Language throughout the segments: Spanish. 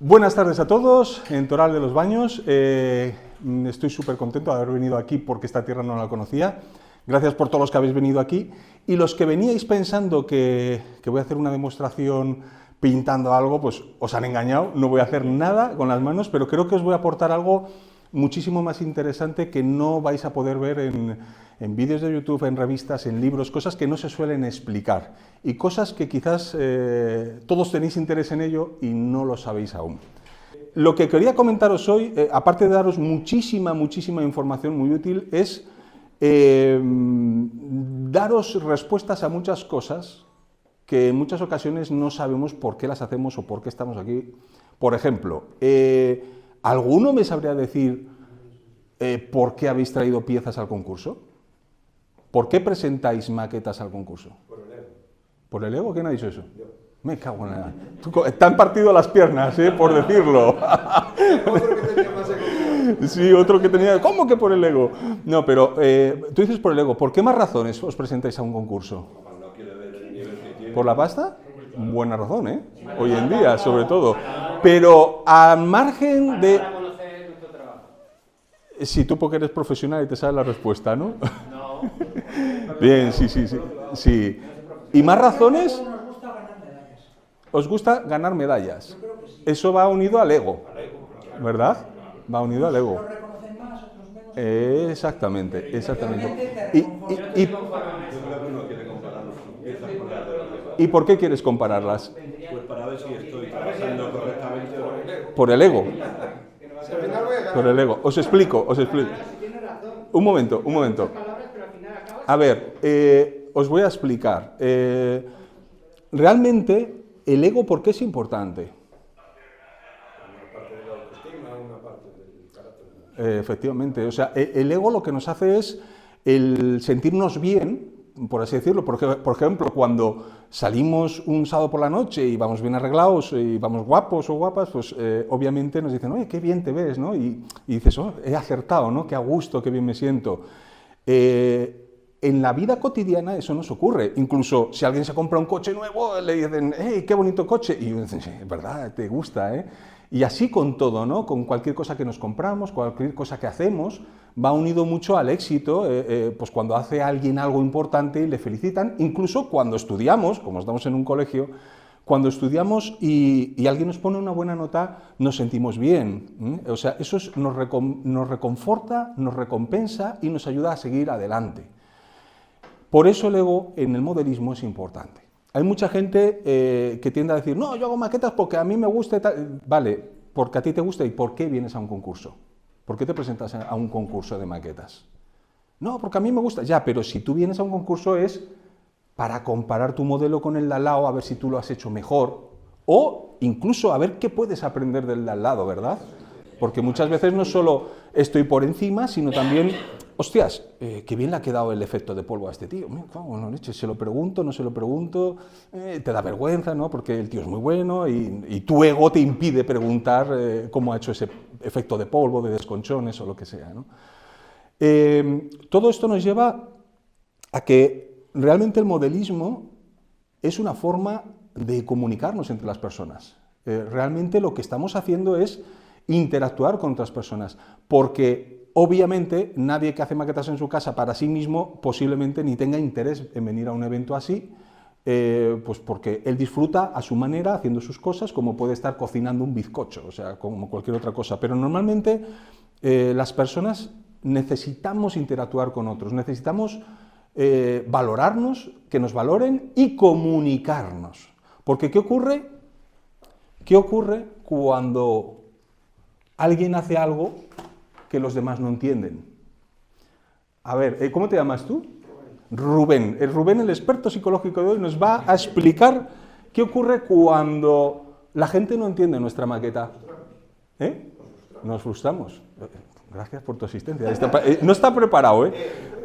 Buenas tardes a todos, en Toral de los Baños. Estoy súper contento de haber venido aquí porque esta tierra no la conocía. Gracias por todos los que habéis venido aquí. Y los que veníais pensando que voy a hacer una demostración pintando algo, pues os han engañado. No voy a hacer nada con las manos, pero creo que os voy a aportar algo muchísimo más interesante que no vais a poder ver en vídeos de YouTube, en revistas, en libros, cosas que no se suelen explicar y cosas que quizás todos tenéis interés en ello y no lo sabéis aún. Lo que quería comentaros hoy, aparte de daros muchísima información muy útil, es daros respuestas a muchas cosas que en muchas ocasiones no sabemos por qué las hacemos o por qué estamos aquí. Por ejemplo, ¿alguno me sabría decir por qué habéis traído piezas al concurso? ¿Por qué presentáis maquetas al concurso? Por el ego. ¿Por el ego? ¿Quién ha dicho eso? Yo. Me cago en la... Te han partido las piernas, por decirlo. Otro que tenía más ego que yo. Sí, otro que tenía... ¿Cómo que por el ego? No, pero tú dices por el ego. ¿Por qué más razones os presentáis a un concurso? No quiere ver el nivel que tiene. ¿Por la pasta? Buena razón, ¿eh? Hoy en día, sobre todo. Pero al margen de... Para conocer nuestro trabajo. Si tú porque eres profesional y te sabes la respuesta, ¿no? No. Bien, sí. ¿Y más razones? Nos gusta ganar medallas. ¿Os gusta ganar medallas? Yo creo que sí. Eso va unido al ego, ¿verdad? Va unido al ego. Unos reconocen más, otros menos. Exactamente. Realmente te ¿Y, reconforta. y, Yo creo que uno quiere compararlos con piezas con las de los demás. y por qué quieres compararlas? Pues para ver si estoy trabajando correctamente o no. Por el ego. Si al final voy a ganar. Por el ego. Os explico. Tienes razón. Un momento. Palabras, pero al final acabas. A ver, os voy a explicar. Realmente, el ego, ¿por qué es importante? Una parte de la autoestima, una parte del carácter. Efectivamente, o sea, el ego lo que nos hace es el sentirnos bien, por así decirlo. Por ejemplo, cuando salimos un sábado por la noche y vamos bien arreglados y vamos guapos o guapas, pues obviamente nos dicen, oye, qué bien te ves, ¿no? Y dices, oh, he acertado, ¿no? Qué a gusto, qué bien me siento. En la vida cotidiana eso nos ocurre. Incluso si alguien se compra un coche nuevo, le dicen, ¡hey, qué bonito coche! Y dicen, sí, es verdad, te gusta, ¿eh? Y así con todo, ¿no? Con cualquier cosa que nos compramos, cualquier cosa que hacemos, va unido mucho al éxito, pues cuando hace alguien algo importante y le felicitan, incluso cuando estudiamos, como estamos en un colegio, cuando estudiamos y alguien nos pone una buena nota, nos sentimos bien. O sea, eso nos reconforta, nos recompensa y nos ayuda a seguir adelante. Por eso el ego en el modelismo es importante. Hay mucha gente que tiende a decir, no, yo hago maquetas porque a mí me gusta y tal. Vale, porque a ti te gusta y ¿por qué vienes a un concurso? ¿Por qué te presentas a un concurso de maquetas? No, porque a mí me gusta. Ya, pero si tú vienes a un concurso es para comparar tu modelo con el de al lado, a ver si tú lo has hecho mejor, o incluso a ver qué puedes aprender del de al lado, ¿verdad? Porque muchas veces no solo estoy por encima, sino también, hostias, qué bien le ha quedado el efecto de polvo a este tío. Bueno, leche, se lo pregunto, no se lo pregunto, te da vergüenza, ¿no? Porque el tío es muy bueno y tu ego te impide preguntar cómo ha hecho ese efecto de polvo, de desconchones o lo que sea, ¿no? Todo esto nos lleva a que realmente el modelismo es una forma de comunicarnos entre las personas. Realmente lo que estamos haciendo es interactuar con otras personas, porque obviamente nadie que hace maquetas en su casa para sí mismo posiblemente ni tenga interés en venir a un evento así, pues porque él disfruta a su manera haciendo sus cosas, como puede estar cocinando un bizcocho, o sea, como cualquier otra cosa. Pero normalmente las personas necesitamos interactuar con otros, necesitamos valorarnos, que nos valoren y comunicarnos. Porque ¿qué ocurre? ¿Qué ocurre cuando alguien hace algo que los demás no entienden? A ver, ¿cómo te llamas tú? Rubén. Rubén, el experto psicológico de hoy, nos va a explicar qué ocurre cuando la gente no entiende nuestra maqueta. Nos frustramos. Gracias por tu asistencia. No está preparado, ¿eh?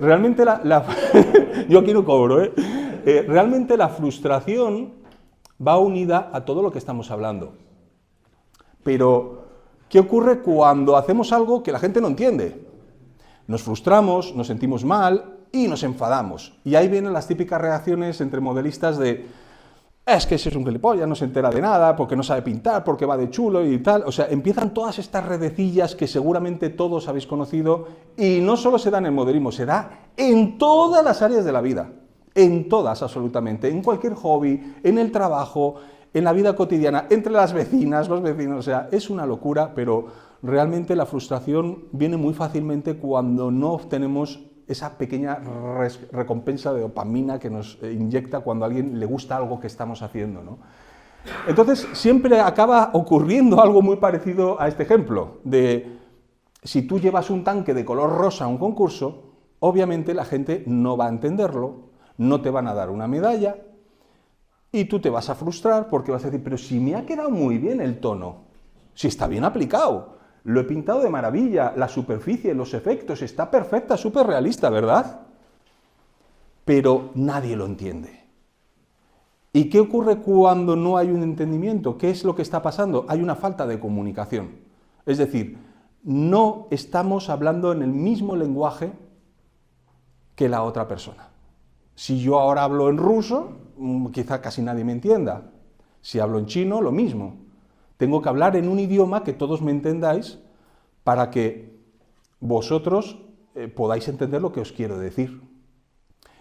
Realmente yo aquí no cobro, ¿eh? Realmente la frustración va unida a todo lo que estamos hablando. Pero ¿qué ocurre cuando hacemos algo que la gente no entiende? Nos frustramos, nos sentimos mal y nos enfadamos. Y ahí vienen las típicas reacciones entre modelistas de es que ese es un gilipollas, no se entera de nada, porque no sabe pintar, porque va de chulo y tal. O sea, empiezan todas estas redecillas que seguramente todos habéis conocido, y no solo se da en el modelismo, se da en todas las áreas de la vida, en todas absolutamente, en cualquier hobby, en el trabajo, en la vida cotidiana, entre las vecinas, los vecinos. O sea, es una locura, pero realmente la frustración viene muy fácilmente cuando no obtenemos esa pequeña recompensa de dopamina que nos inyecta cuando a alguien le gusta algo que estamos haciendo, ¿no? Entonces, siempre acaba ocurriendo algo muy parecido a este ejemplo, de si tú llevas un tanque de color rosa a un concurso, obviamente la gente no va a entenderlo, no te van a dar una medalla, y tú te vas a frustrar porque vas a decir, pero si me ha quedado muy bien el tono, si está bien aplicado, lo he pintado de maravilla, la superficie, los efectos, está perfecta, súper realista, ¿verdad? Pero nadie lo entiende. ¿Y qué ocurre cuando no hay un entendimiento? ¿Qué es lo que está pasando? Hay una falta de comunicación. Es decir, no estamos hablando en el mismo lenguaje que la otra persona. Si yo ahora hablo en ruso, quizá casi nadie me entienda. Si hablo en chino, lo mismo. Tengo que hablar en un idioma que todos me entendáis para que vosotros podáis entender lo que os quiero decir.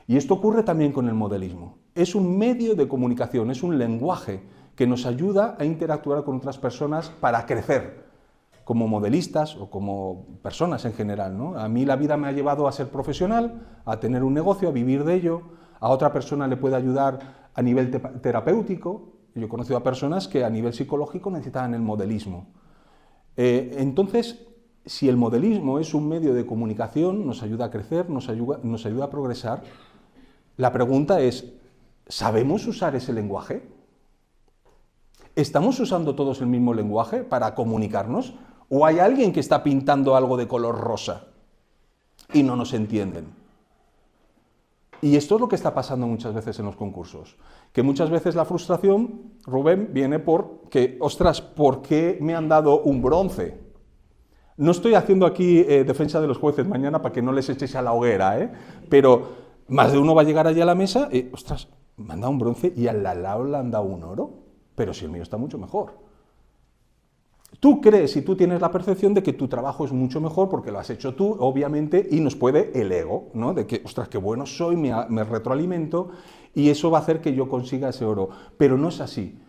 Y esto ocurre también con el modelismo. Es un medio de comunicación, es un lenguaje que nos ayuda a interactuar con otras personas para crecer como modelistas o como personas en general, ¿no? A mí la vida me ha llevado a ser profesional, a tener un negocio, a vivir de ello. A otra persona le puede ayudar a nivel terapéutico. Yo he conocido a personas que a nivel psicológico necesitaban el modelismo. Entonces, si el modelismo es un medio de comunicación, nos ayuda a crecer, nos ayuda a progresar, la pregunta es, ¿sabemos usar ese lenguaje? ¿Estamos usando todos el mismo lenguaje para comunicarnos? ¿O hay alguien que está pintando algo de color rosa y no nos entienden? Y esto es lo que está pasando muchas veces en los concursos, que muchas veces la frustración, Rubén, viene por que, ostras, ¿por qué me han dado un bronce? No estoy haciendo aquí defensa de los jueces mañana para que no les echéis a la hoguera, pero más de uno va a llegar allí a la mesa y, ostras, me han dado un bronce y al lado le han dado un oro, pero si el mío está mucho mejor. Tú crees y tú tienes la percepción de que tu trabajo es mucho mejor porque lo has hecho tú, obviamente, y nos puede el ego, ¿no? De que, ostras, qué bueno soy, me retroalimento y eso va a hacer que yo consiga ese oro. Pero no es así.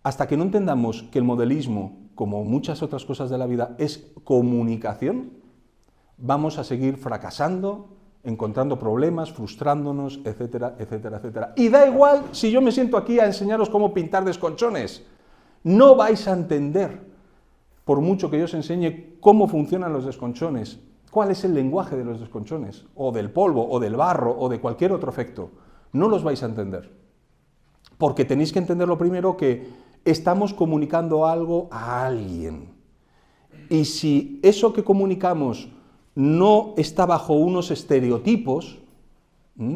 Hasta que no entendamos que el modelismo, como muchas otras cosas de la vida, es comunicación, vamos a seguir fracasando, encontrando problemas, frustrándonos, etcétera, etcétera, etcétera. Y da igual si yo me siento aquí a enseñaros cómo pintar desconchones. No vais a entender, por mucho que yo os enseñe cómo funcionan los desconchones, cuál es el lenguaje de los desconchones, o del polvo, o del barro, o de cualquier otro efecto. No los vais a entender. Porque tenéis que entender lo primero que estamos comunicando algo a alguien. Y si eso que comunicamos no está bajo unos estereotipos,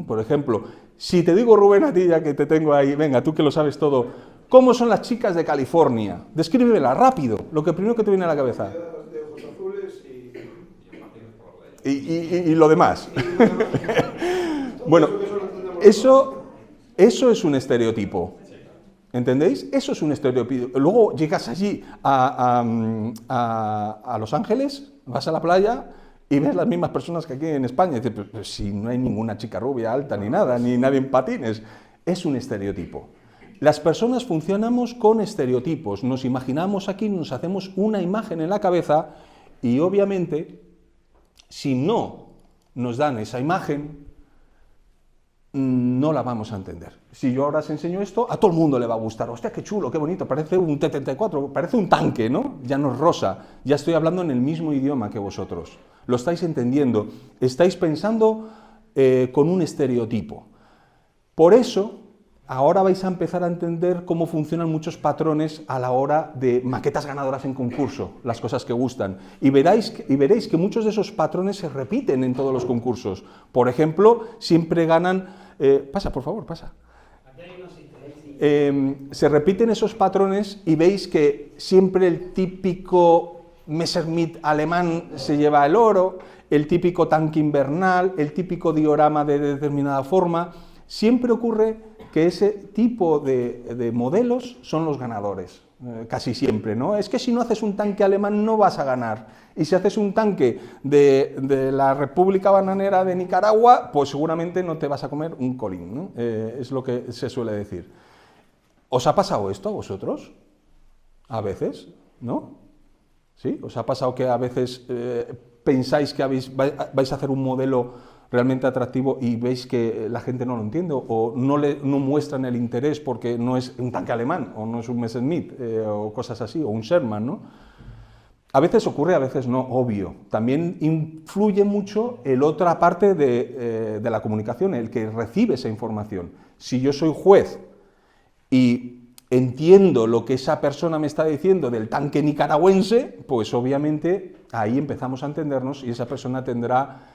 por ejemplo, si te digo, Rubén, a ti ya que te tengo ahí, venga, tú que lo sabes todo, ¿cómo son las chicas de California? Descríbela rápido, lo que primero que te viene a la cabeza. De ojos azules Y lo demás. Bueno, eso es un estereotipo. ¿Entendéis? Eso es un estereotipo. Luego llegas allí a Los Ángeles, vas a la playa y ves las mismas personas que aquí en España. Y dices, pues si no hay ninguna chica rubia, alta, ni nada, ni nadie en patines. Es un estereotipo. Las personas funcionamos con estereotipos. Nos imaginamos aquí, nos hacemos una imagen en la cabeza y obviamente, si no nos dan esa imagen, no la vamos a entender. Si yo ahora os enseño esto, a todo el mundo le va a gustar. ¡Hostia, qué chulo, qué bonito! Parece un T-34, parece un tanque, ¿no? Ya no es rosa. Ya estoy hablando en el mismo idioma que vosotros. Lo estáis entendiendo. Estáis pensando con un estereotipo. Por eso, ahora vais a empezar a entender cómo funcionan muchos patrones a la hora de maquetas ganadoras en concurso, las cosas que gustan. Y veréis que muchos de esos patrones se repiten en todos los concursos. Por ejemplo, siempre ganan... pasa, por favor, pasa. Se repiten esos patrones y veis que siempre el típico Messerschmitt alemán se lleva el oro, el típico tanque invernal, el típico diorama de determinada forma. Siempre ocurre que ese tipo de modelos son los ganadores, casi siempre, ¿no? Es que si no haces un tanque alemán no vas a ganar, y si haces un tanque de la República Bananera de Nicaragua, pues seguramente no te vas a comer un colín, ¿no? Es lo que se suele decir. ¿Os ha pasado esto a vosotros? A veces, ¿no? ¿Sí? ¿Os ha pasado que a veces pensáis que vais a hacer un modelo realmente atractivo y veis que la gente no lo entiende o no muestran el interés porque no es un tanque alemán o no es un Messerschmitt o cosas así, o un Sherman, ¿no? A veces ocurre, a veces no, obvio. También influye mucho el otra parte de la comunicación, el que recibe esa información. Si yo soy juez y entiendo lo que esa persona me está diciendo del tanque nicaragüense, pues obviamente ahí empezamos a entendernos y esa persona tendrá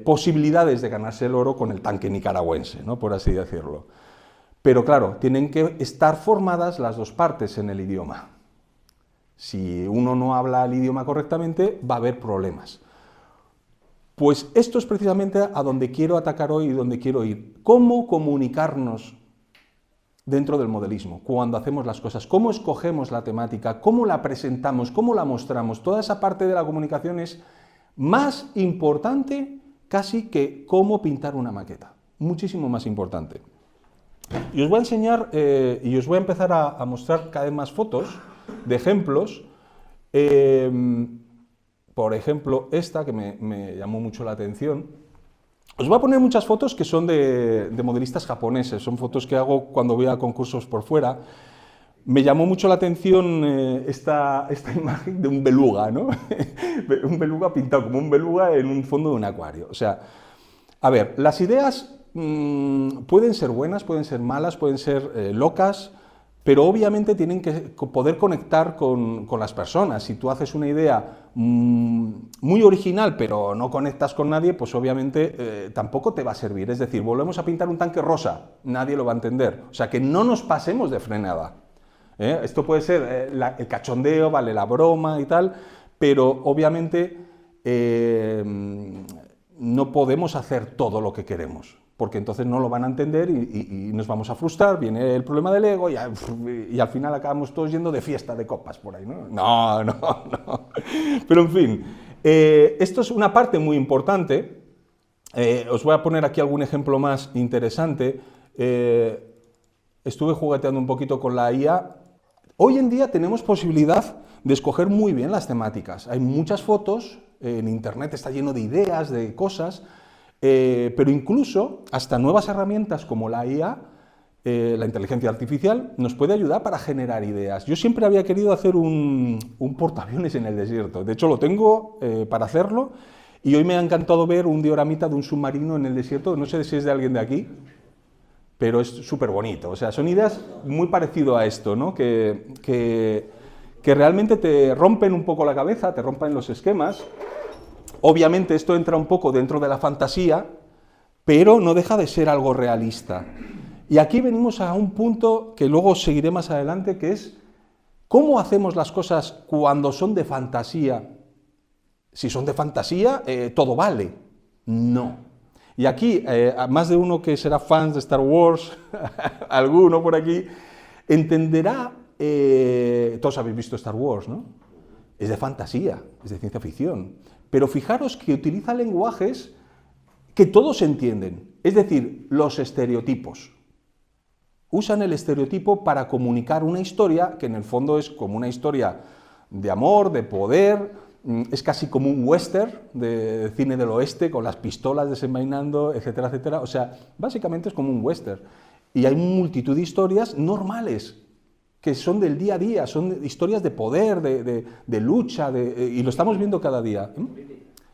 posibilidades de ganarse el oro con el tanque nicaragüense, ¿no? Por así decirlo. Pero claro, tienen que estar formadas las dos partes en el idioma. Si uno no habla el idioma correctamente, va a haber problemas. Pues esto es precisamente a donde quiero atacar hoy y donde quiero ir. ¿Cómo comunicarnos dentro del modelismo, cuando hacemos las cosas? ¿Cómo escogemos la temática? ¿Cómo la presentamos? ¿Cómo la mostramos? Toda esa parte de la comunicación es más importante casi que cómo pintar una maqueta. Muchísimo más importante. Y os voy a enseñar y os voy a empezar a mostrar cada vez más fotos de ejemplos. Por ejemplo, esta que me llamó mucho la atención. Os voy a poner muchas fotos que son de modelistas japoneses, son fotos que hago cuando voy a concursos por fuera. Me llamó mucho la atención esta imagen de un beluga, ¿no? Un beluga pintado como un beluga en un fondo de un acuario. O sea, a ver, las ideas pueden ser buenas, pueden ser malas, pueden ser locas, pero obviamente tienen que poder conectar con las personas. Si tú haces una idea muy original, pero no conectas con nadie, pues obviamente tampoco te va a servir. Es decir, volvemos a pintar un tanque rosa, nadie lo va a entender. O sea, que no nos pasemos de frenada. Esto puede ser el cachondeo, vale, la broma y tal, pero obviamente no podemos hacer todo lo que queremos, porque entonces no lo van a entender y nos vamos a frustrar, viene el problema del ego y al final acabamos todos yendo de fiesta de copas por ahí, ¿no? No. Pero en fin, esto es una parte muy importante. Os voy a poner aquí algún ejemplo más interesante. Estuve jugueteando un poquito con la IA. Hoy en día tenemos posibilidad de escoger muy bien las temáticas. Hay muchas fotos, en internet está lleno de ideas, de cosas, pero incluso hasta nuevas herramientas como la IA, la inteligencia artificial, nos puede ayudar para generar ideas. Yo siempre había querido hacer un portaaviones en el desierto. De hecho, lo tengo para hacerlo y hoy me ha encantado ver un dioramita de un submarino en el desierto. No sé si es de alguien de aquí, pero es súper bonito. O sea, son ideas muy parecidas a esto, ¿no? Que realmente te rompen un poco la cabeza, te rompen los esquemas. Obviamente esto entra un poco dentro de la fantasía, pero no deja de ser algo realista. Y aquí venimos a un punto que luego seguiré más adelante, que es ¿cómo hacemos las cosas cuando son de fantasía? Si son de fantasía, todo vale. No. Y aquí, más de uno que será fan de Star Wars, alguno por aquí, entenderá, todos habéis visto Star Wars, ¿no? Es de fantasía, es de ciencia ficción, pero fijaros que utiliza lenguajes que todos entienden, es decir, los estereotipos. Usan el estereotipo para comunicar una historia que en el fondo es como una historia de amor, de poder. Es casi como un western de cine del oeste, con las pistolas desenvainando, etcétera, etcétera. O sea, básicamente es como un western. Y hay multitud de historias normales, que son del día a día, son historias de poder, de lucha, y lo estamos viendo cada día.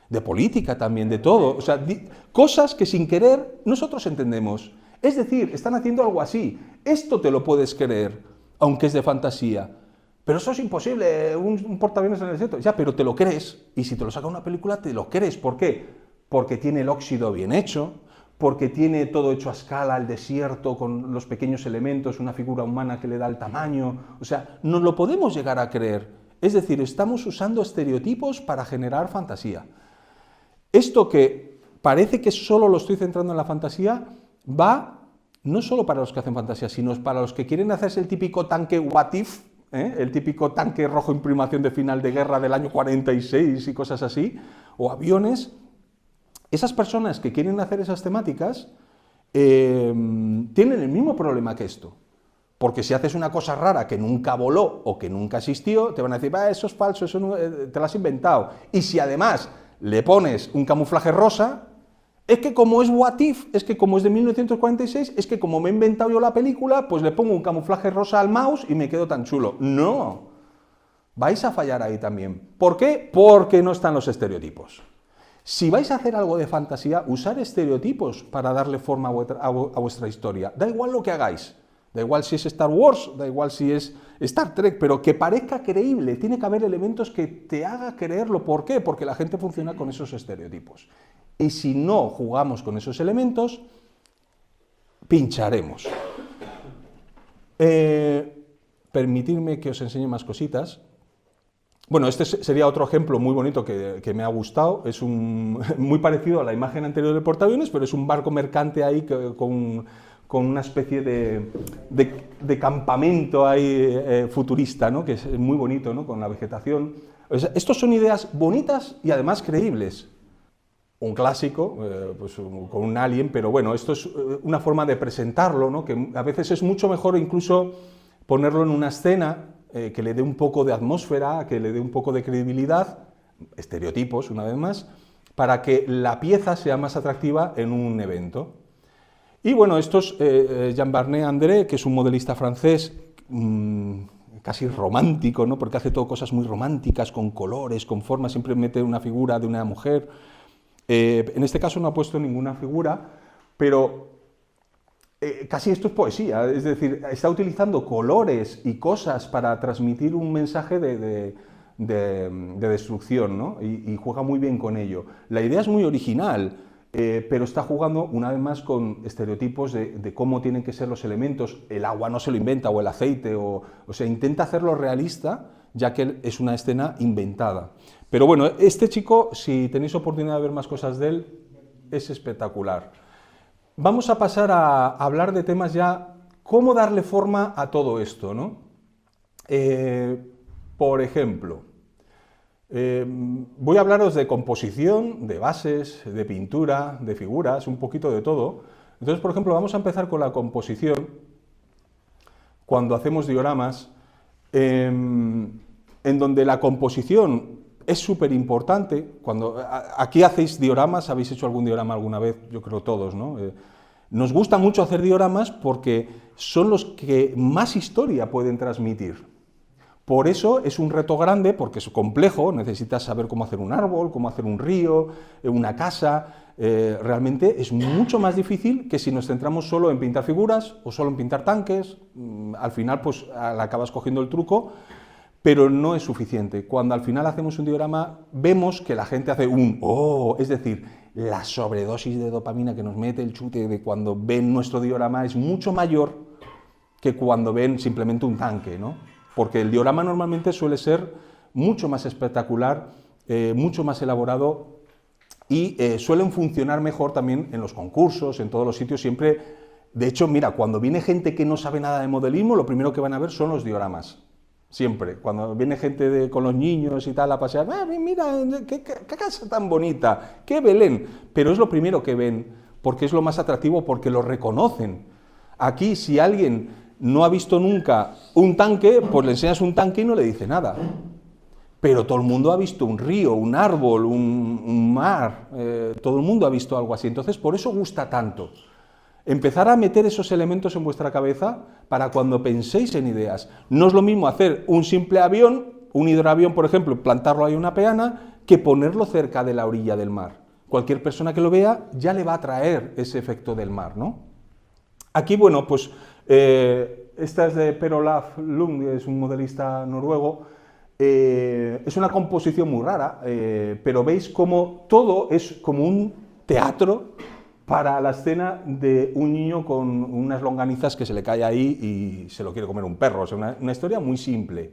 De política también, de todo. O sea, cosas que sin querer nosotros entendemos. Es decir, están haciendo algo así. Esto te lo puedes creer, aunque es de fantasía. Pero eso es imposible, un portaaviones en el desierto. Ya, pero te lo crees, y si te lo saca una película, te lo crees. ¿Por qué? Porque tiene el óxido bien hecho, porque tiene todo hecho a escala, el desierto, con los pequeños elementos, una figura humana que le da el tamaño. O sea, nos lo podemos llegar a creer. Es decir, estamos usando estereotipos para generar fantasía. Esto que parece que solo lo estoy centrando en la fantasía, va no solo para los que hacen fantasía, sino para los que quieren hacerse el típico tanque what if, el típico tanque rojo imprimación de final de guerra del año 46 y cosas así, o aviones. Esas personas que quieren hacer esas temáticas tienen el mismo problema que esto. Porque si haces una cosa rara que nunca voló o que nunca existió, te van a decir, eso es falso, eso no, te lo has inventado. Y si además le pones un camuflaje rosa, es que como es What If, es que como es de 1946, es que como me he inventado yo la película, pues le pongo un camuflaje rosa al mouse y me quedo tan chulo. No, vais a fallar ahí también. ¿Por qué? Porque no están los estereotipos. Si vais a hacer algo de fantasía, usar estereotipos para darle forma a vuestra historia. Da igual lo que hagáis. Da igual si es Star Wars, da igual si es Star Trek, pero que parezca creíble. Tiene que haber elementos que te haga creerlo. ¿Por qué? Porque la gente funciona con esos estereotipos. Y si no jugamos con esos elementos, pincharemos. Permitidme que os enseñe más cositas. Bueno, este sería otro ejemplo muy bonito que me ha gustado. Es muy parecido a la imagen anterior del portaaviones, pero es un barco mercante ahí con una especie de campamento ahí, futurista, ¿no? Que es muy bonito, ¿no? Con la vegetación. O sea, estos son ideas bonitas y además creíbles. Un clásico, pues, con un alien, pero bueno, esto es una forma de presentarlo, ¿no? Que a veces es mucho mejor incluso ponerlo en una escena que le dé un poco de atmósfera, que le dé un poco de credibilidad, estereotipos, una vez más, para que la pieza sea más atractiva en un evento. Y bueno, esto es Jean-Barné André, que es un modelista francés casi romántico, ¿no? Porque hace todo cosas muy románticas, con colores, con formas, siempre mete una figura de una mujer. En este caso no ha puesto ninguna figura, pero casi esto es poesía, es decir, está utilizando colores y cosas para transmitir un mensaje de destrucción, ¿no? Y juega muy bien con ello. La idea es muy original, pero está jugando una vez más con estereotipos de cómo tienen que ser los elementos. El agua no se lo inventa, o el aceite, o sea, intenta hacerlo realista, ya que es una escena inventada. Pero bueno, este chico, si tenéis oportunidad de ver más cosas de él, es espectacular. Vamos a pasar a hablar de temas ya, cómo darle forma a todo esto, ¿no? Por ejemplo, voy a hablaros de composición, de bases, de pintura, de figuras, un poquito de todo. Entonces, por ejemplo, vamos a empezar con la composición. Cuando hacemos dioramas, en donde la composición es súper importante. Cuando aquí hacéis dioramas, habéis hecho algún diorama alguna vez, yo creo todos, ¿no? Nos gusta mucho hacer dioramas porque son los que más historia pueden transmitir. Por eso es un reto grande, porque es complejo, necesitas saber cómo hacer un árbol, cómo hacer un río, una casa. Realmente es mucho más difícil que si nos centramos solo en pintar figuras o solo en pintar tanques. Al final, pues acabas cogiendo el truco, pero no es suficiente. Cuando al final hacemos un diorama, vemos que la gente hace un ¡oh! Es decir, la sobredosis de dopamina que nos mete el chute de cuando ven nuestro diorama es mucho mayor que cuando ven simplemente un tanque, ¿no? Porque el diorama normalmente suele ser mucho más espectacular, mucho más elaborado y suelen funcionar mejor también en los concursos, en todos los sitios, siempre. De hecho, mira, cuando viene gente que no sabe nada de modelismo, lo primero que van a ver son los dioramas. Siempre, cuando viene gente con los niños y tal a pasear, mira, qué casa tan bonita, qué Belén, pero es lo primero que ven, porque es lo más atractivo, porque lo reconocen. Aquí, si alguien no ha visto nunca un tanque, pues le enseñas un tanque y no le dice nada. Pero todo el mundo ha visto un río, un árbol, un mar, todo el mundo ha visto algo así, entonces por eso gusta tanto. Empezar a meter esos elementos en vuestra cabeza para cuando penséis en ideas. No es lo mismo hacer un simple avión, un hidroavión, por ejemplo, plantarlo ahí en una peana, que ponerlo cerca de la orilla del mar. Cualquier persona que lo vea ya le va a traer ese efecto del mar, ¿no? Aquí, bueno, pues esta es de Per Olaf Lund, es un modelista noruego. Es una composición muy rara, pero veis como todo es como un teatro para la escena de un niño con unas longanizas que se le cae ahí y se lo quiere comer un perro. O sea, una historia muy simple.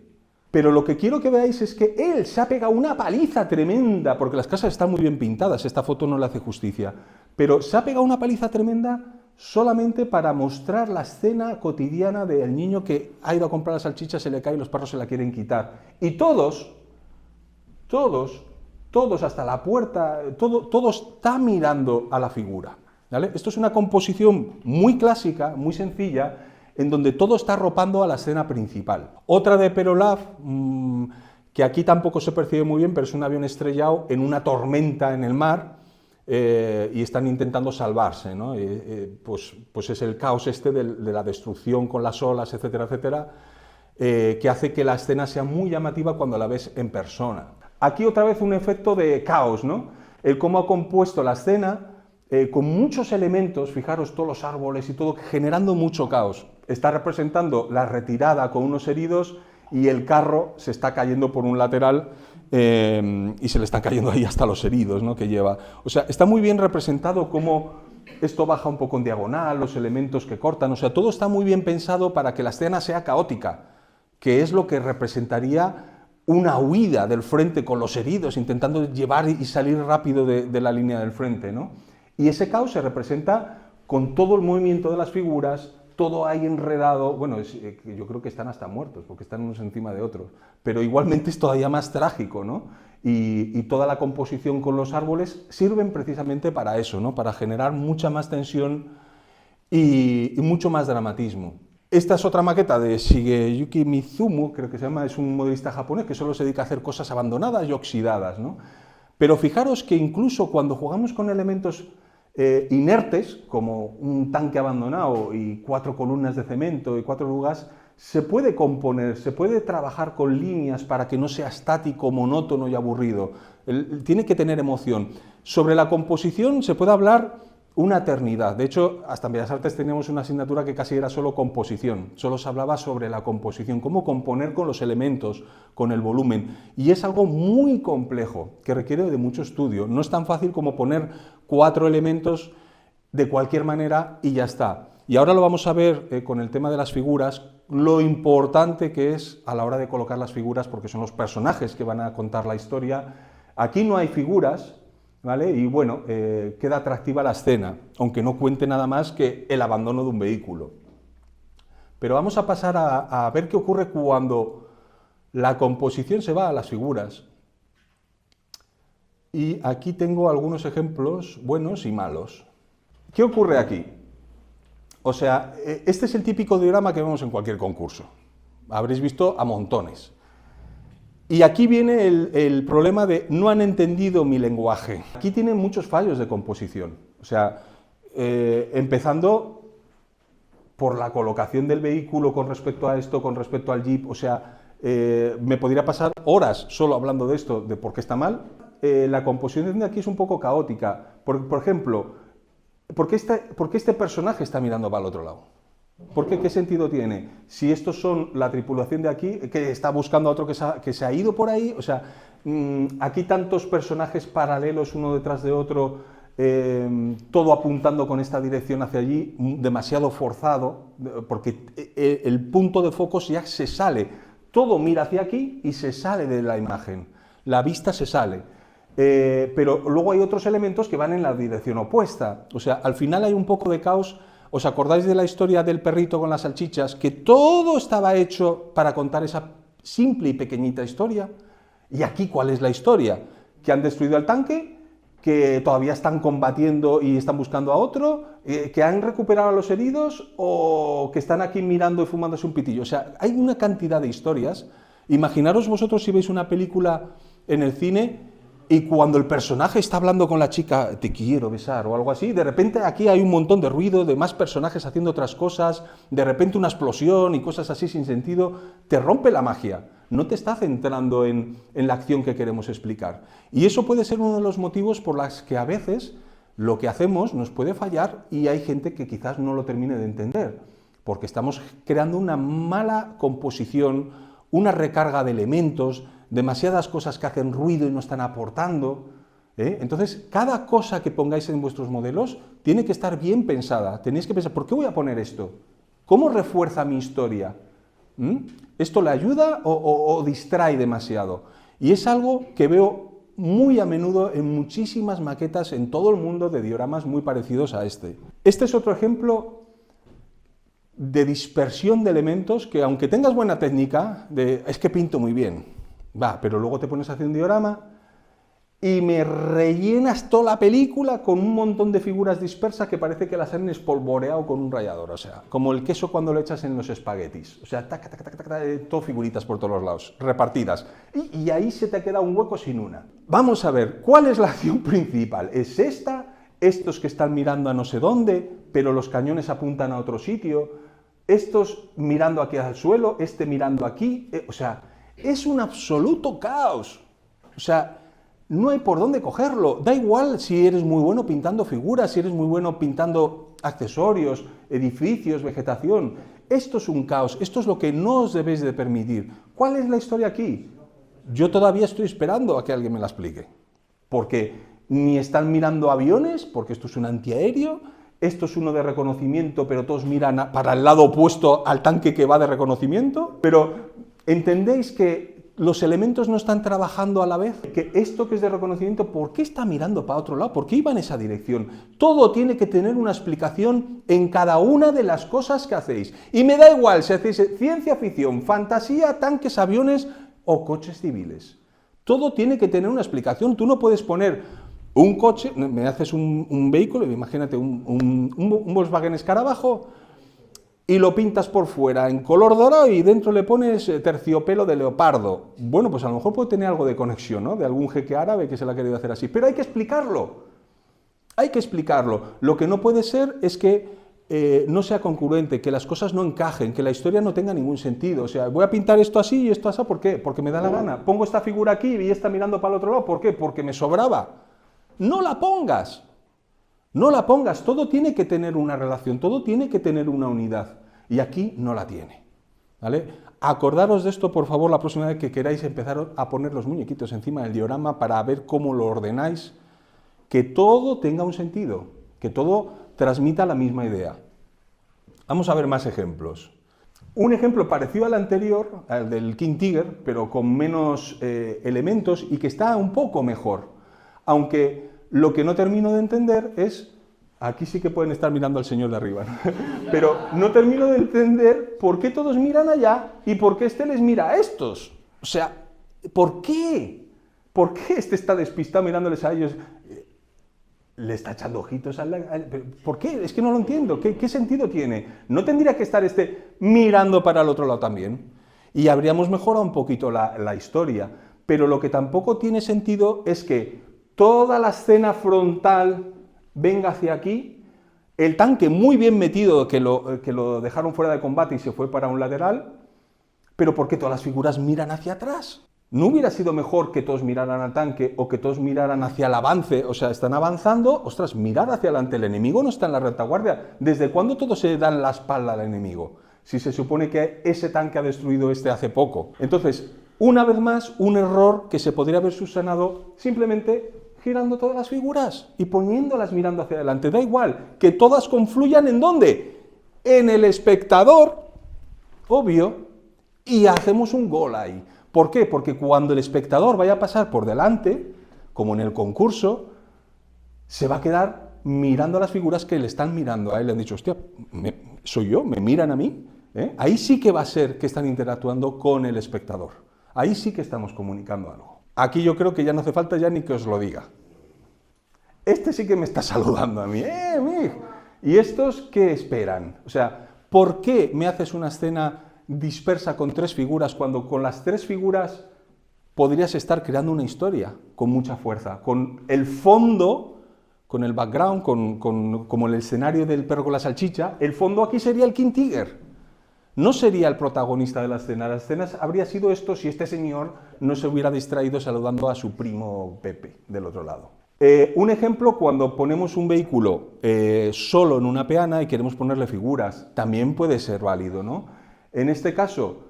Pero lo que quiero que veáis es que él se ha pegado una paliza tremenda, porque las casas están muy bien pintadas, esta foto no le hace justicia, pero se ha pegado una paliza tremenda solamente para mostrar la escena cotidiana del niño que ha ido a comprar las salchichas, se le cae y los perros se la quieren quitar. Y todos hasta la puerta, todo está mirando a la figura, ¿vale? Esto es una composición muy clásica, muy sencilla, en donde todo está arropando a la escena principal. Otra de Perolav, que aquí tampoco se percibe muy bien, pero es un avión estrellado en una tormenta en el mar, y están intentando salvarse, ¿no? Pues es el caos este de la destrucción con las olas, etcétera, etcétera, que hace que la escena sea muy llamativa cuando la ves en persona. Aquí otra vez un efecto de caos, ¿no? El cómo ha compuesto la escena con muchos elementos, fijaros todos los árboles y todo, generando mucho caos. Está representando la retirada con unos heridos y el carro se está cayendo por un lateral y se le están cayendo ahí hasta los heridos, ¿no?, que lleva. O sea, está muy bien representado cómo esto baja un poco en diagonal, los elementos que cortan, o sea, todo está muy bien pensado para que la escena sea caótica, que es lo que representaría una huida del frente con los heridos, intentando llevar y salir rápido de la línea del frente, ¿no? Y ese caos se representa con todo el movimiento de las figuras, todo ahí enredado, bueno, yo creo que están hasta muertos, porque están unos encima de otros, pero igualmente es todavía más trágico, ¿no? Y toda la composición con los árboles sirven precisamente para eso, ¿no? Para generar mucha más tensión y mucho más dramatismo. Esta es otra maqueta de Shigeyuki Mizumo, creo que se llama, es un modelista japonés que solo se dedica a hacer cosas abandonadas y oxidadas, ¿no? Pero fijaros que incluso cuando jugamos con elementos inertes, como un tanque abandonado y 4 columnas de cemento y 4 lugas, se puede componer, se puede trabajar con líneas para que no sea estático, monótono y aburrido. Tiene que tener emoción. Sobre la composición se puede hablar una eternidad. De hecho, hasta en Bellas Artes teníamos una asignatura que casi era solo composición, solo se hablaba sobre la composición, cómo componer con los elementos, con el volumen, y es algo muy complejo, que requiere de mucho estudio. No es tan fácil como poner 4 elementos de cualquier manera y ya está. Y ahora lo vamos a ver con el tema de las figuras, lo importante que es a la hora de colocar las figuras, porque son los personajes que van a contar la historia. Aquí no hay figuras, ¿vale? Y bueno, queda atractiva la escena, aunque no cuente nada más que el abandono de un vehículo. Pero vamos a pasar a ver qué ocurre cuando la composición se va a las figuras. Y aquí tengo algunos ejemplos buenos y malos. ¿Qué ocurre aquí? O sea, este es el típico diagrama que vemos en cualquier concurso. Habréis visto a montones. Y aquí viene el problema de no han entendido mi lenguaje. Aquí tienen muchos fallos de composición. O sea, empezando por la colocación del vehículo con respecto a esto, con respecto al jeep. O sea, me podría pasar horas solo hablando de esto, de por qué está mal. La composición de aquí es un poco caótica. Por ejemplo, ¿por qué este personaje está mirando para el otro lado? ¿Por qué? ¿Qué sentido tiene? Si estos son la tripulación de aquí, que está buscando a otro que se ha ido por ahí, o sea, aquí tantos personajes paralelos uno detrás de otro, todo apuntando con esta dirección hacia allí, demasiado forzado, porque el punto de foco ya se sale, todo mira hacia aquí y se sale de la imagen, la vista se sale. Pero luego hay otros elementos que van en la dirección opuesta, o sea, al final hay un poco de caos. ¿Os acordáis de la historia del perrito con las salchichas? Que todo estaba hecho para contar esa simple y pequeñita historia. ¿Y aquí cuál es la historia? Que han destruido el tanque, que todavía están combatiendo y están buscando a otro, que han recuperado a los heridos o que están aquí mirando y fumándose un pitillo. O sea, hay una cantidad de historias. Imaginaros vosotros si veis una película en el cine y cuando el personaje está hablando con la chica, te quiero besar o algo así, de repente aquí hay un montón de ruido, de más personajes haciendo otras cosas, de repente una explosión y cosas así sin sentido, te rompe la magia, no te está centrando en la acción que queremos explicar. Y eso puede ser uno de los motivos por los que a veces lo que hacemos nos puede fallar y hay gente que quizás no lo termine de entender, porque estamos creando una mala composición, una recarga de elementos, demasiadas cosas que hacen ruido y no están aportando. Entonces, cada cosa que pongáis en vuestros modelos tiene que estar bien pensada. Tenéis que pensar, ¿por qué voy a poner esto? ¿Cómo refuerza mi historia? ¿Esto le ayuda o distrae demasiado? Y es algo que veo muy a menudo en muchísimas maquetas en todo el mundo de dioramas muy parecidos a este. Este es otro ejemplo de dispersión de elementos que, aunque tengas buena técnica, es que pinto muy bien, pero luego te pones a hacer un diorama y me rellenas toda la película con un montón de figuras dispersas que parece que las han espolvoreado con un rallador, o sea, como el queso cuando lo echas en los espaguetis, o sea, taca, taca, taca, taca, todo figuritas por todos los lados, repartidas, y ahí se te queda un hueco sin una. Vamos a ver, ¿cuál es la acción principal? ¿Es esta? ¿Estos que están mirando a no sé dónde, pero los cañones apuntan a otro sitio? ¿Estos mirando aquí al suelo? ¿Este mirando aquí? O sea, es un absoluto caos, o sea, no hay por dónde cogerlo. Da igual si eres muy bueno pintando figuras, si eres muy bueno pintando accesorios, edificios, vegetación. Esto es un caos, esto es lo que no os debéis de permitir. ¿Cuál es la historia aquí? Yo todavía estoy esperando a que alguien me la explique. Porque ni están mirando aviones, porque esto es un antiaéreo, esto es uno de reconocimiento, pero todos miran para el lado opuesto al tanque que va de reconocimiento. Pero ¿entendéis que los elementos no están trabajando a la vez? Que esto que es de reconocimiento, ¿por qué está mirando para otro lado? ¿Por qué iba en esa dirección? Todo tiene que tener una explicación en cada una de las cosas que hacéis. Y me da igual si hacéis ciencia ficción, fantasía, tanques, aviones o coches civiles. Todo tiene que tener una explicación. Tú no puedes poner un coche, me haces un vehículo, imagínate un Volkswagen Escarabajo, y lo pintas por fuera en color dorado y dentro le pones terciopelo de leopardo. Bueno, pues a lo mejor puede tener algo de conexión, ¿no? De algún jeque árabe que se lo ha querido hacer así. Pero hay que explicarlo. Hay que explicarlo. Lo que no puede ser es que no sea congruente, que las cosas no encajen, que la historia no tenga ningún sentido. O sea, voy a pintar esto así y esto así, ¿por qué? Porque me da la gana. Pongo esta figura aquí y esta mirando para el otro lado, ¿por qué? Porque me sobraba. No la pongas. No la pongas, todo tiene que tener una relación, todo tiene que tener una unidad, y aquí no la tiene, ¿vale? Acordaros de esto, por favor, la próxima vez que queráis empezar a poner los muñequitos encima del diorama para ver cómo lo ordenáis, que todo tenga un sentido, que todo transmita la misma idea. Vamos a ver más ejemplos. Un ejemplo parecido al anterior, al del King Tiger, pero con menos elementos y que está un poco mejor, aunque lo que no termino de entender es, aquí sí que pueden estar mirando al señor de arriba, ¿no? Pero no termino de entender por qué todos miran allá y por qué este les mira a estos. O sea, ¿por qué? ¿Por qué este está despistado mirándoles a ellos? ¿Le está echando ojitos ¿por qué? Es que no lo entiendo. ¿Qué sentido tiene? ¿No tendría que estar este mirando para el otro lado también? Y habríamos mejorado un poquito la historia. Pero lo que tampoco tiene sentido es que toda la escena frontal venga hacia aquí, el tanque muy bien metido, que lo dejaron fuera de combate y se fue para un lateral, pero ¿por qué todas las figuras miran hacia atrás? ¿No hubiera sido mejor que todos miraran al tanque o que todos miraran hacia el avance? O sea, están avanzando, ostras, mirar hacia adelante, el enemigo no está en la retaguardia. ¿Desde cuándo todos se dan la espalda al enemigo? Si se supone que ese tanque ha destruido este hace poco. Entonces, una vez más, un error que se podría haber subsanado simplemente girando todas las figuras y poniéndolas mirando hacia adelante. Da igual, que todas confluyan ¿en dónde? En el espectador, obvio, y hacemos un gol ahí. ¿Por qué? Porque cuando el espectador vaya a pasar por delante, como en el concurso, se va a quedar mirando a las figuras que le están mirando a él. Le han dicho, hostia, ¿soy yo? ¿Me miran a mí? Ahí sí que va a ser que están interactuando con el espectador. Ahí sí que estamos comunicando algo. Aquí yo creo que ya no hace falta ya ni que os lo diga. Este sí que me está saludando a mí. ¿Y estos qué esperan? O sea, ¿por qué me haces una escena dispersa con 3 figuras cuando con las 3 figuras podrías estar creando una historia con mucha fuerza? Con el fondo, con el background, como el escenario del perro con la salchicha, el fondo aquí sería el King Tiger. No sería el protagonista de la escena. La escena habría sido esto si este señor no se hubiera distraído saludando a su primo Pepe del otro lado. Un ejemplo, cuando ponemos un vehículo solo en una peana y queremos ponerle figuras, también puede ser válido, ¿no? En este caso,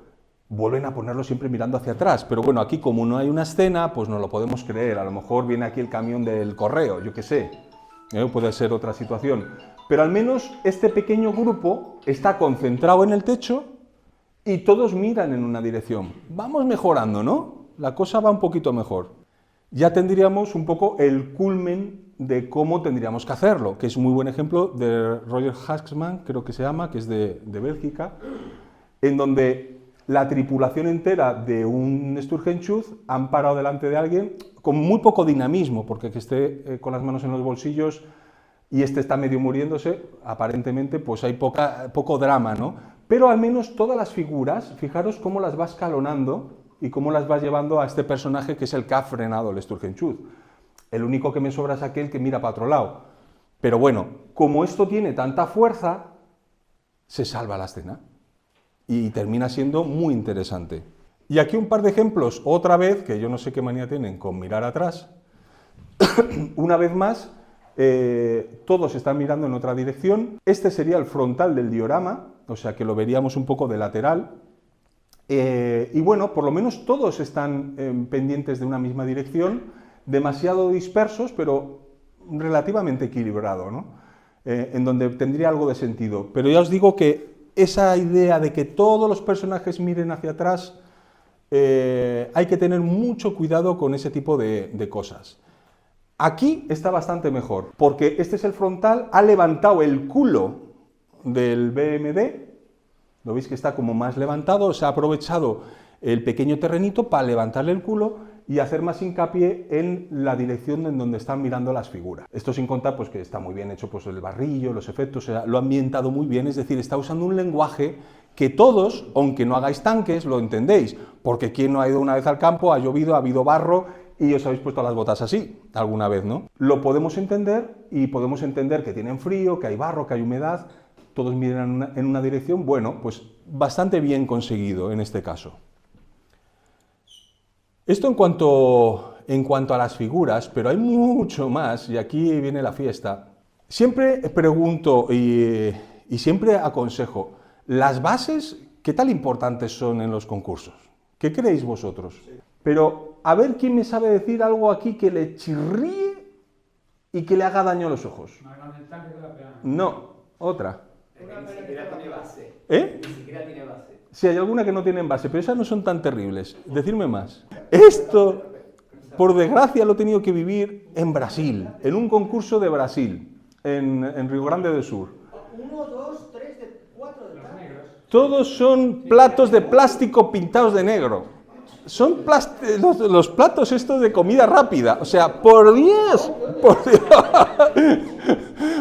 vuelven a ponerlo siempre mirando hacia atrás, pero bueno, aquí como no hay una escena, pues no lo podemos creer. A lo mejor viene aquí el camión del correo, yo qué sé, puede ser otra situación. Pero al menos este pequeño grupo está concentrado en el techo y todos miran en una dirección. Vamos mejorando, ¿no? La cosa va un poquito mejor. ya tendríamos un poco el culmen de cómo tendríamos que hacerlo, que es un muy buen ejemplo de Roger Haxman, creo que se llama, que es de Bélgica, en donde la tripulación entera de un Sturgeon han parado delante de alguien con muy poco dinamismo, porque que esté con las manos en los bolsillos y este está medio muriéndose, aparentemente pues hay poco drama, ¿no? Pero al menos todas las figuras, fijaros cómo las va escalonando y cómo las va llevando a este personaje que es el que ha frenado el Sturgeon. El único que me sobra es aquel que mira para otro lado. Pero bueno, como esto tiene tanta fuerza, se salva la escena y termina siendo muy interesante. Y aquí un par de ejemplos, otra vez, que yo no sé qué manía tienen con mirar atrás. Una vez más, todos están mirando en otra dirección. Este sería el frontal del diorama, o sea que lo veríamos un poco de lateral. Y bueno, por lo menos todos están pendientes de una misma dirección, demasiado dispersos, pero relativamente equilibrado, ¿no? En donde tendría algo de sentido. Pero ya os digo que esa idea de que todos los personajes miren hacia atrás, hay que tener mucho cuidado con ese tipo de cosas. Aquí está bastante mejor, porque este es el frontal, ha levantado el culo del BMD, lo veis que está como más levantado, se ha aprovechado el pequeño terrenito para levantarle el culo y hacer más hincapié en la dirección en donde están mirando las figuras. Esto sin contar pues, que está muy bien hecho pues, el barrillo, los efectos, o sea, lo ha ambientado muy bien, es decir, está usando un lenguaje que todos, aunque no hagáis tanques, lo entendéis, porque quien no ha ido una vez al campo, ha llovido, ha habido barro y os habéis puesto las botas así alguna vez, ¿no? Lo podemos entender y podemos entender que tienen frío, que hay barro, que hay humedad, todos miran en una dirección, bueno, pues bastante bien conseguido en este caso. Esto en cuanto a las figuras, pero hay mucho más, y aquí viene la fiesta. Siempre pregunto y siempre aconsejo, ¿las bases qué tal importantes son en los concursos? ¿Qué creéis vosotros? Pero a ver quién me sabe decir algo aquí que le chirríe y que le haga daño a los ojos. No, otra. Ni siquiera tiene base. ¿Eh? Ni siquiera tiene base. Sí, hay alguna que no tienen base, pero esas no son tan terribles. Decidme más. Esto, por desgracia, lo he tenido que vivir en Brasil, en un concurso de Brasil, en Río Grande do Sur. 1, 2, 3, 4 de tal. Todos son platos de plástico pintados de negro. Son los platos estos de comida rápida. O sea, por Dios, por Dios.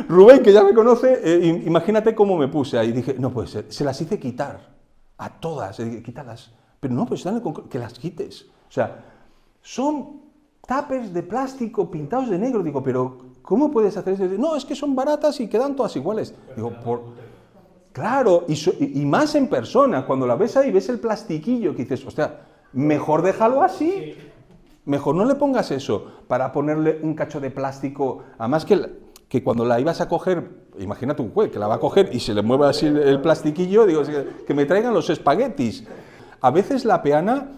Rubén, que ya me conoce, imagínate cómo me puse ahí. Dije, no puede ser, se las hice quitar. A todas, quítalas. Pero no, pues están en el que las quites. O sea, son tuppers de plástico pintados de negro. Digo, pero ¿cómo puedes hacer eso? No, es que son baratas y quedan todas iguales. Digo, claro, y más en persona. Cuando la ves ahí, ves el plastiquillo que dices, hostia, mejor déjalo así. Mejor no le pongas eso para ponerle un cacho de plástico. Además que cuando la ibas a coger, imagínate un juez que la va a coger y se le mueve así el plastiquillo, digo, que me traigan los espaguetis. A veces la peana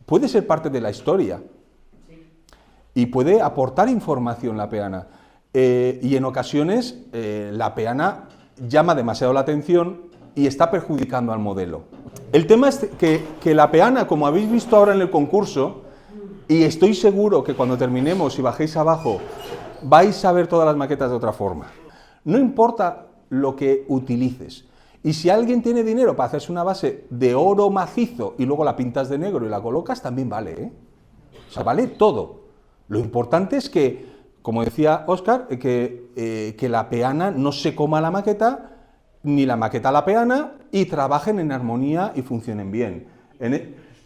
puede ser parte de la historia y puede aportar información la peana. Y en ocasiones la peana llama demasiado la atención y está perjudicando al modelo. El tema es que la peana, como habéis visto ahora en el concurso, y estoy seguro que cuando terminemos y bajéis abajo, vais a ver todas las maquetas de otra forma. No importa lo que utilices. Y si alguien tiene dinero para hacerse una base de oro macizo y luego la pintas de negro y la colocas, también vale, ¿eh? O sea, vale todo. Lo importante es que, como decía Óscar, que la peana no se coma la maqueta, ni la maqueta la peana, y trabajen en armonía y funcionen bien.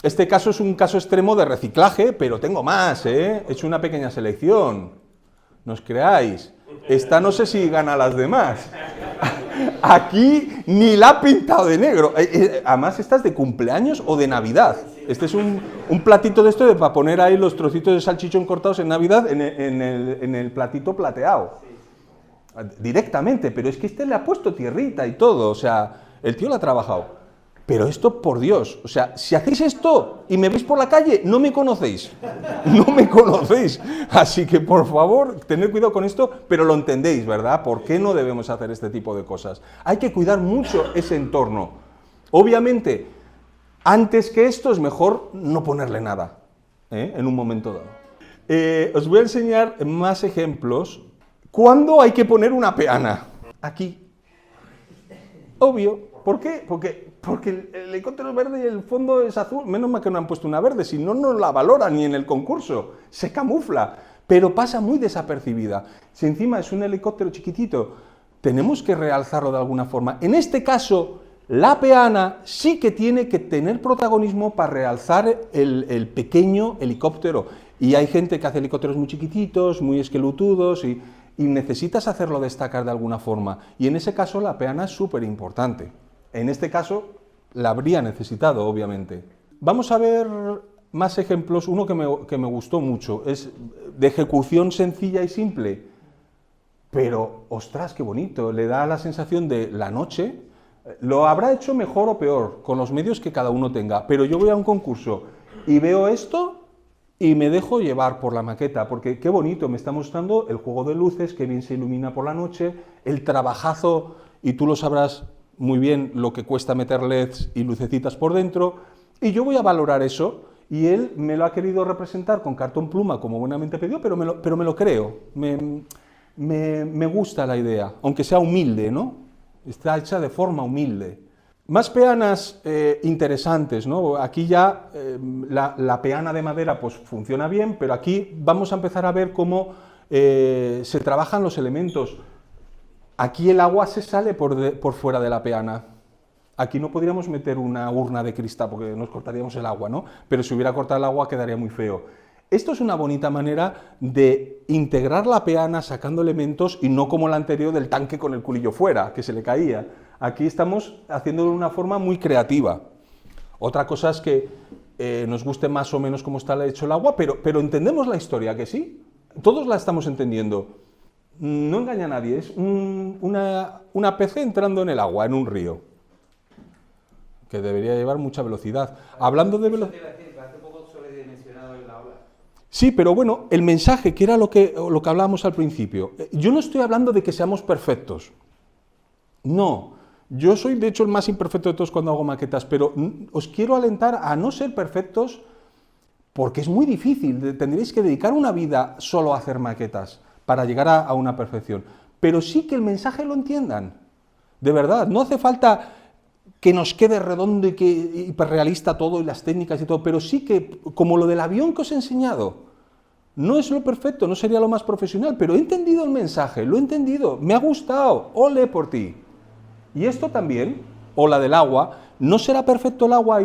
Este caso es un caso extremo de reciclaje, pero tengo más, ¿eh? He hecho una pequeña selección. No os creáis, esta no sé si gana las demás. Aquí ni la ha pintado de negro. Además, esta es de cumpleaños o de Navidad. Este es un platito de esto para poner ahí los trocitos de salchichón cortados en Navidad en el platito plateado. Directamente, pero es que este le ha puesto tierrita y todo. O sea, el tío lo ha trabajado. Pero esto, por Dios, o sea, si hacéis esto y me veis por la calle, no me conocéis. No me conocéis. Así que, por favor, tened cuidado con esto, pero lo entendéis, ¿verdad? ¿Por qué no debemos hacer este tipo de cosas? Hay que cuidar mucho ese entorno. Obviamente, antes que esto es mejor no ponerle nada, en un momento dado. Os voy a enseñar más ejemplos. ¿Cuándo hay que poner una peana? Aquí. Obvio. ¿Por qué? Porque el helicóptero es verde y el fondo es azul. Menos mal que no han puesto una verde, si no, no la valoran ni en el concurso. Se camufla, pero pasa muy desapercibida. Si encima es un helicóptero chiquitito, tenemos que realzarlo de alguna forma. En este caso, la peana sí que tiene que tener protagonismo para realzar el pequeño helicóptero. Y hay gente que hace helicópteros muy chiquititos, muy esquelutudos, y necesitas hacerlo destacar de alguna forma. Y en ese caso la peana es súper importante. En este caso la habría necesitado, obviamente. Vamos a ver más ejemplos. Uno que me gustó mucho es de ejecución sencilla y simple, pero, ostras, qué bonito. Le da la sensación de la noche. Lo habrá hecho mejor o peor, con los medios que cada uno tenga, pero yo voy a un concurso y veo esto y me dejo llevar por la maqueta, porque qué bonito, me está mostrando el juego de luces, que bien se ilumina por la noche, el trabajazo, y tú lo sabrás muy bien lo que cuesta meter LEDs y lucecitas por dentro, y yo voy a valorar eso, y él me lo ha querido representar con cartón pluma, como buenamente pidió, pero me lo creo, me gusta la idea, aunque sea humilde, ¿no? Está hecha de forma humilde. Más peanas interesantes, ¿no? Aquí ya la peana de madera pues funciona bien, pero aquí vamos a empezar a ver cómo se trabajan los elementos. Aquí el agua se sale por fuera de la peana. Aquí no podríamos meter una urna de cristal porque nos cortaríamos el agua, ¿no? Pero si hubiera cortado el agua quedaría muy feo. Esto es una bonita manera de integrar la peana sacando elementos y no como la anterior del tanque con el culillo fuera, que se le caía. Aquí estamos haciéndolo de una forma muy creativa. Otra cosa es que nos guste más o menos cómo está hecho el agua, pero entendemos la historia, ¿que sí? Todos la estamos entendiendo. No engaña a nadie, es una pez entrando en el agua, en un río, que debería llevar mucha velocidad. Hablando de velocidad... Sí, pero bueno, el mensaje, que era lo que hablábamos al principio, yo no estoy hablando de que seamos perfectos. No, yo soy de hecho el más imperfecto de todos cuando hago maquetas, pero os quiero alentar a no ser perfectos porque es muy difícil, tendréis que dedicar una vida solo a hacer maquetas para llegar a una perfección. Pero sí que el mensaje lo entiendan, de verdad, no hace falta que nos quede redondo y que hiperrealista todo y las técnicas y todo, pero sí que, como lo del avión que os he enseñado, no es lo perfecto, no sería lo más profesional, pero he entendido el mensaje, lo he entendido, me ha gustado, ole por ti. Y esto también, o la del agua, no será perfecto el agua,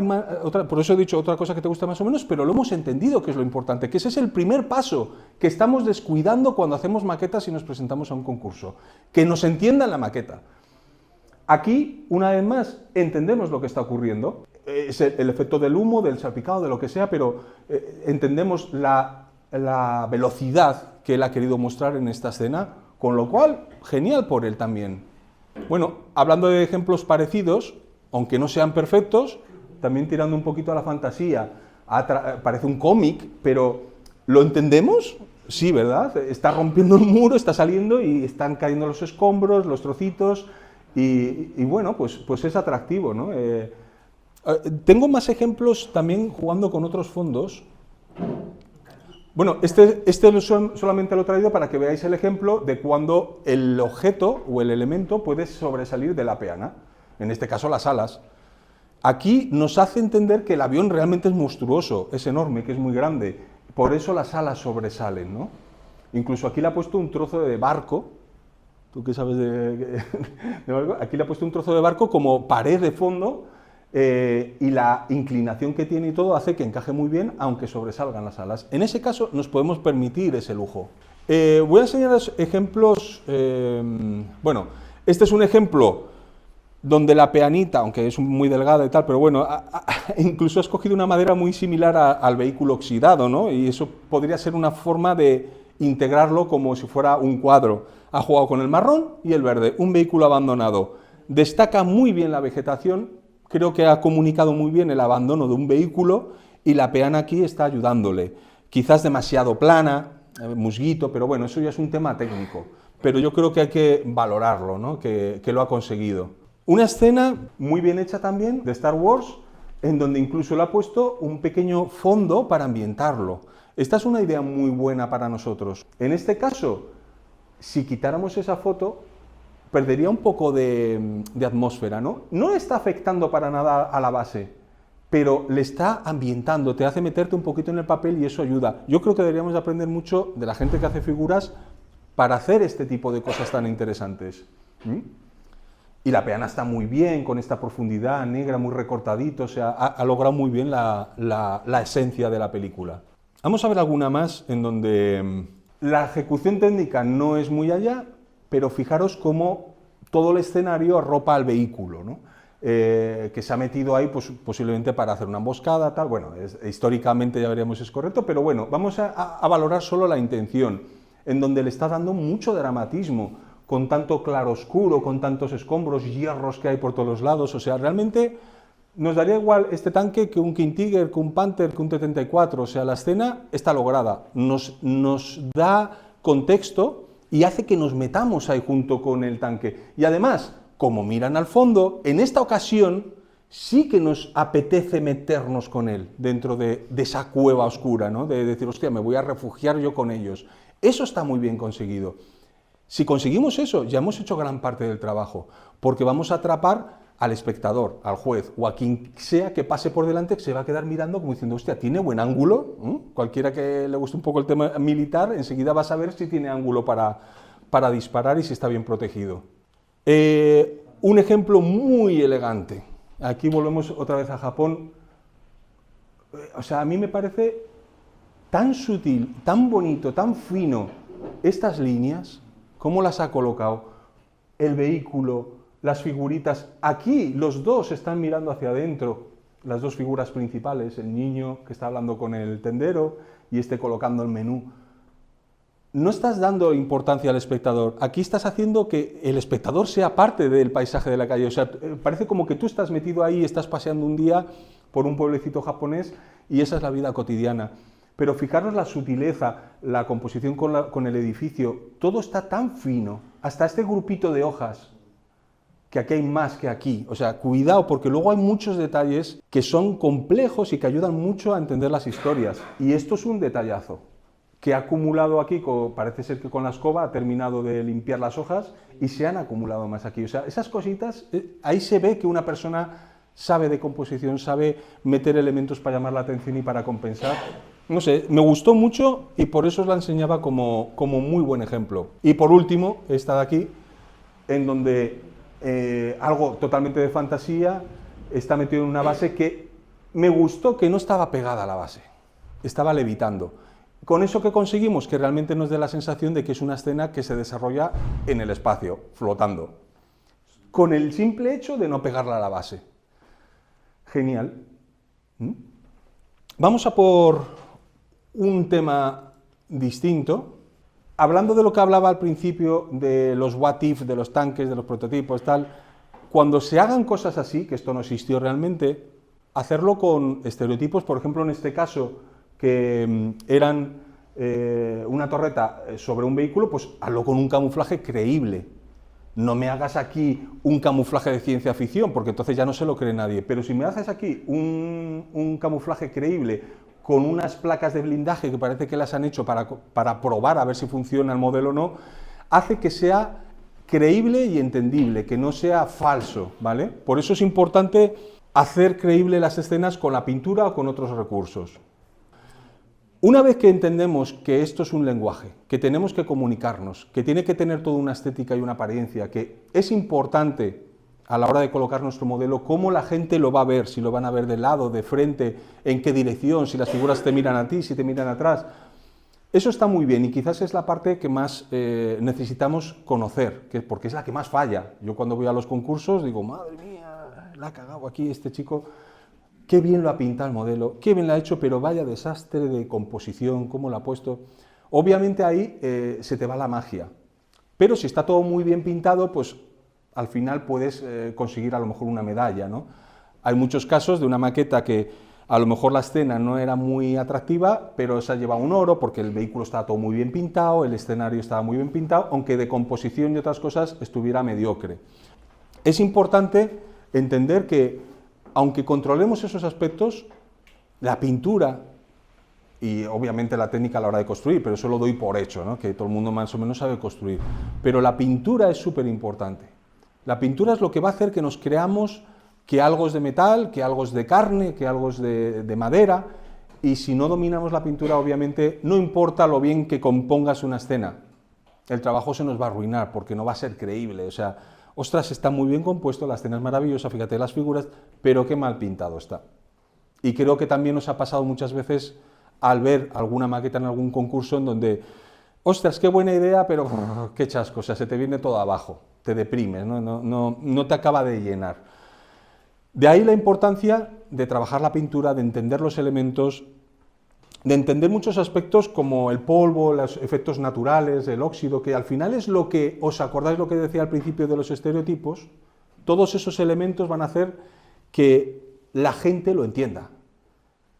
por eso he dicho otra cosa que te gusta más o menos, pero lo hemos entendido, que es lo importante, que ese es el primer paso que estamos descuidando cuando hacemos maquetas y nos presentamos a un concurso, que nos entiendan la maqueta. Aquí, una vez más, entendemos lo que está ocurriendo, es el efecto del humo, del salpicado, de lo que sea, pero entendemos la velocidad que él ha querido mostrar en esta escena, con lo cual, genial por él también. Bueno, hablando de ejemplos parecidos, aunque no sean perfectos, también tirando un poquito a la fantasía, parece un cómic, pero ¿lo entendemos? Sí, ¿verdad? Está rompiendo un muro, está saliendo y están cayendo los escombros, los trocitos, y bueno, pues es atractivo, ¿no? Tengo más ejemplos también jugando con otros fondos. Bueno, este solamente lo he traído para que veáis el ejemplo de cuando el objeto o el elemento puede sobresalir de la peana, en este caso las alas. Aquí nos hace entender que el avión realmente es monstruoso, es enorme, que es muy grande, por eso las alas sobresalen, ¿no? Incluso aquí le ha puesto un trozo de barco, ¿tú qué sabes de barco? Aquí le ha puesto un trozo de barco como pared de fondo, y la inclinación que tiene y todo hace que encaje muy bien, aunque sobresalgan las alas. En ese caso nos podemos permitir ese lujo. Voy a enseñaros ejemplos. Bueno, este es un ejemplo donde la peanita, aunque es muy delgada y tal, pero bueno, incluso ha escogido una madera muy similar al vehículo oxidado, ¿no? Y eso podría ser una forma de integrarlo como si fuera un cuadro. Ha jugado con el marrón y el verde, un vehículo abandonado. Destaca muy bien la vegetación. Creo que ha comunicado muy bien el abandono de un vehículo y la peana aquí está ayudándole. Quizás demasiado plana, musguito, pero bueno, eso ya es un tema técnico. Pero yo creo que hay que valorarlo, ¿no? Que lo ha conseguido. Una escena muy bien hecha también de Star Wars, en donde incluso le ha puesto un pequeño fondo para ambientarlo. Esta es una idea muy buena para nosotros. En este caso, si quitáramos esa foto, perdería un poco de atmósfera, ¿no? No le está afectando para nada a la base, pero le está ambientando, te hace meterte un poquito en el papel y eso ayuda. Yo creo que deberíamos aprender mucho de la gente que hace figuras para hacer este tipo de cosas tan interesantes. Y la peana está muy bien, con esta profundidad negra, muy recortadito, o sea, ha logrado muy bien la esencia de la película. Vamos a ver alguna más en donde la ejecución técnica no es muy allá, pero fijaros cómo todo el escenario arropa al vehículo, ¿no? Que se ha metido ahí pues, posiblemente para hacer una emboscada, tal. Bueno, históricamente ya veríamos si es correcto, pero bueno, vamos a valorar solo la intención, en donde le está dando mucho dramatismo, con tanto claroscuro, con tantos escombros, hierros que hay por todos los lados. O sea, realmente nos daría igual este tanque que un King Tiger, que un Panther, que un T-34. O sea, la escena está lograda, nos da contexto y hace que nos metamos ahí junto con el tanque. Y además, como miran al fondo, en esta ocasión sí que nos apetece meternos con él dentro de esa cueva oscura, ¿no? De decir, hostia, me voy a refugiar yo con ellos. Eso está muy bien conseguido. Si conseguimos eso, ya hemos hecho gran parte del trabajo, porque vamos a atrapar al espectador, al juez o a quien sea que pase por delante, que se va a quedar mirando como diciendo, hostia, ¿tiene buen ángulo? Cualquiera que le guste un poco el tema militar, enseguida va a saber si tiene ángulo para disparar y si está bien protegido. Un ejemplo muy elegante. Aquí volvemos otra vez a Japón. O sea, a mí me parece tan sutil, tan bonito, tan fino estas líneas. ¿Cómo las ha colocado? El vehículo, las figuritas. Aquí los dos están mirando hacia adentro, las dos figuras principales, el niño que está hablando con el tendero y este colocando el menú. No estás dando importancia al espectador, aquí estás haciendo que el espectador sea parte del paisaje de la calle. O sea, parece como que tú estás metido ahí, estás paseando un día por un pueblecito japonés y esa es la vida cotidiana. Pero fijaros la sutileza, la composición con el edificio, todo está tan fino, hasta este grupito de hojas, que aquí hay más que aquí. O sea, cuidado, porque luego hay muchos detalles que son complejos y que ayudan mucho a entender las historias. Y esto es un detallazo, que ha acumulado aquí, parece ser que con la escoba ha terminado de limpiar las hojas y se han acumulado más aquí. O sea, esas cositas, ahí se ve que una persona sabe de composición, sabe meter elementos para llamar la atención y para compensar. No sé, me gustó mucho y por eso os la enseñaba como muy buen ejemplo. Y por último, esta de aquí, en donde algo totalmente de fantasía está metido en una base que me gustó que no estaba pegada a la base, estaba levitando. Con eso que conseguimos que realmente nos dé la sensación de que es una escena que se desarrolla en el espacio, flotando, con el simple hecho de no pegarla a la base. Genial. Vamos a por un tema distinto, hablando de lo que hablaba al principio de los what if, de los tanques, de los prototipos, tal. Cuando se hagan cosas así, que esto no existió realmente, hacerlo con estereotipos, por ejemplo, en este caso, que eran una torreta sobre un vehículo, pues hazlo con un camuflaje creíble. No me hagas aquí un camuflaje de ciencia ficción, porque entonces ya no se lo cree nadie. Pero si me haces aquí un camuflaje creíble, con unas placas de blindaje que parece que las han hecho para probar a ver si funciona el modelo o no, hace que sea creíble y entendible, que no sea falso, ¿vale? Por eso es importante hacer creíble las escenas con la pintura o con otros recursos. Una vez que entendemos que esto es un lenguaje, que tenemos que comunicarnos, que tiene que tener toda una estética y una apariencia, que es importante a la hora de colocar nuestro modelo, cómo la gente lo va a ver, si lo van a ver de lado, de frente, en qué dirección, si las figuras te miran a ti, si te miran atrás. Eso está muy bien y quizás es la parte que más necesitamos conocer, porque es la que más falla. Yo cuando voy a los concursos digo, madre mía, la ha cagado aquí este chico, qué bien lo ha pintado el modelo, qué bien lo ha hecho, pero vaya desastre de composición, cómo lo ha puesto. Obviamente ahí se te va la magia, pero si está todo muy bien pintado, pues al final puedes conseguir a lo mejor una medalla, ¿no? Hay muchos casos de una maqueta que a lo mejor la escena no era muy atractiva, pero se ha llevado un oro porque el vehículo estaba todo muy bien pintado, el escenario estaba muy bien pintado, aunque de composición y otras cosas estuviera mediocre. Es importante entender que, aunque controlemos esos aspectos, la pintura y obviamente la técnica a la hora de construir, pero eso lo doy por hecho, ¿no? Que todo el mundo más o menos sabe construir. Pero la pintura es súper importante. La pintura es lo que va a hacer que nos creamos que algo es de metal, que algo es de carne, que algo es de madera, y si no dominamos la pintura, obviamente, no importa lo bien que compongas una escena, el trabajo se nos va a arruinar porque no va a ser creíble. O sea, ostras, está muy bien compuesto, la escena es maravillosa, fíjate las figuras, pero qué mal pintado está. Y creo que también nos ha pasado muchas veces al ver alguna maqueta en algún concurso en donde, ostras, qué buena idea, pero qué chasco, o sea, se te viene todo abajo, te deprimes, no te acaba de llenar. De ahí la importancia de trabajar la pintura, de entender los elementos, de entender muchos aspectos como el polvo, los efectos naturales, el óxido, que al final es lo que, ¿os acordáis lo que decía al principio de los estereotipos? Todos esos elementos van a hacer que la gente lo entienda,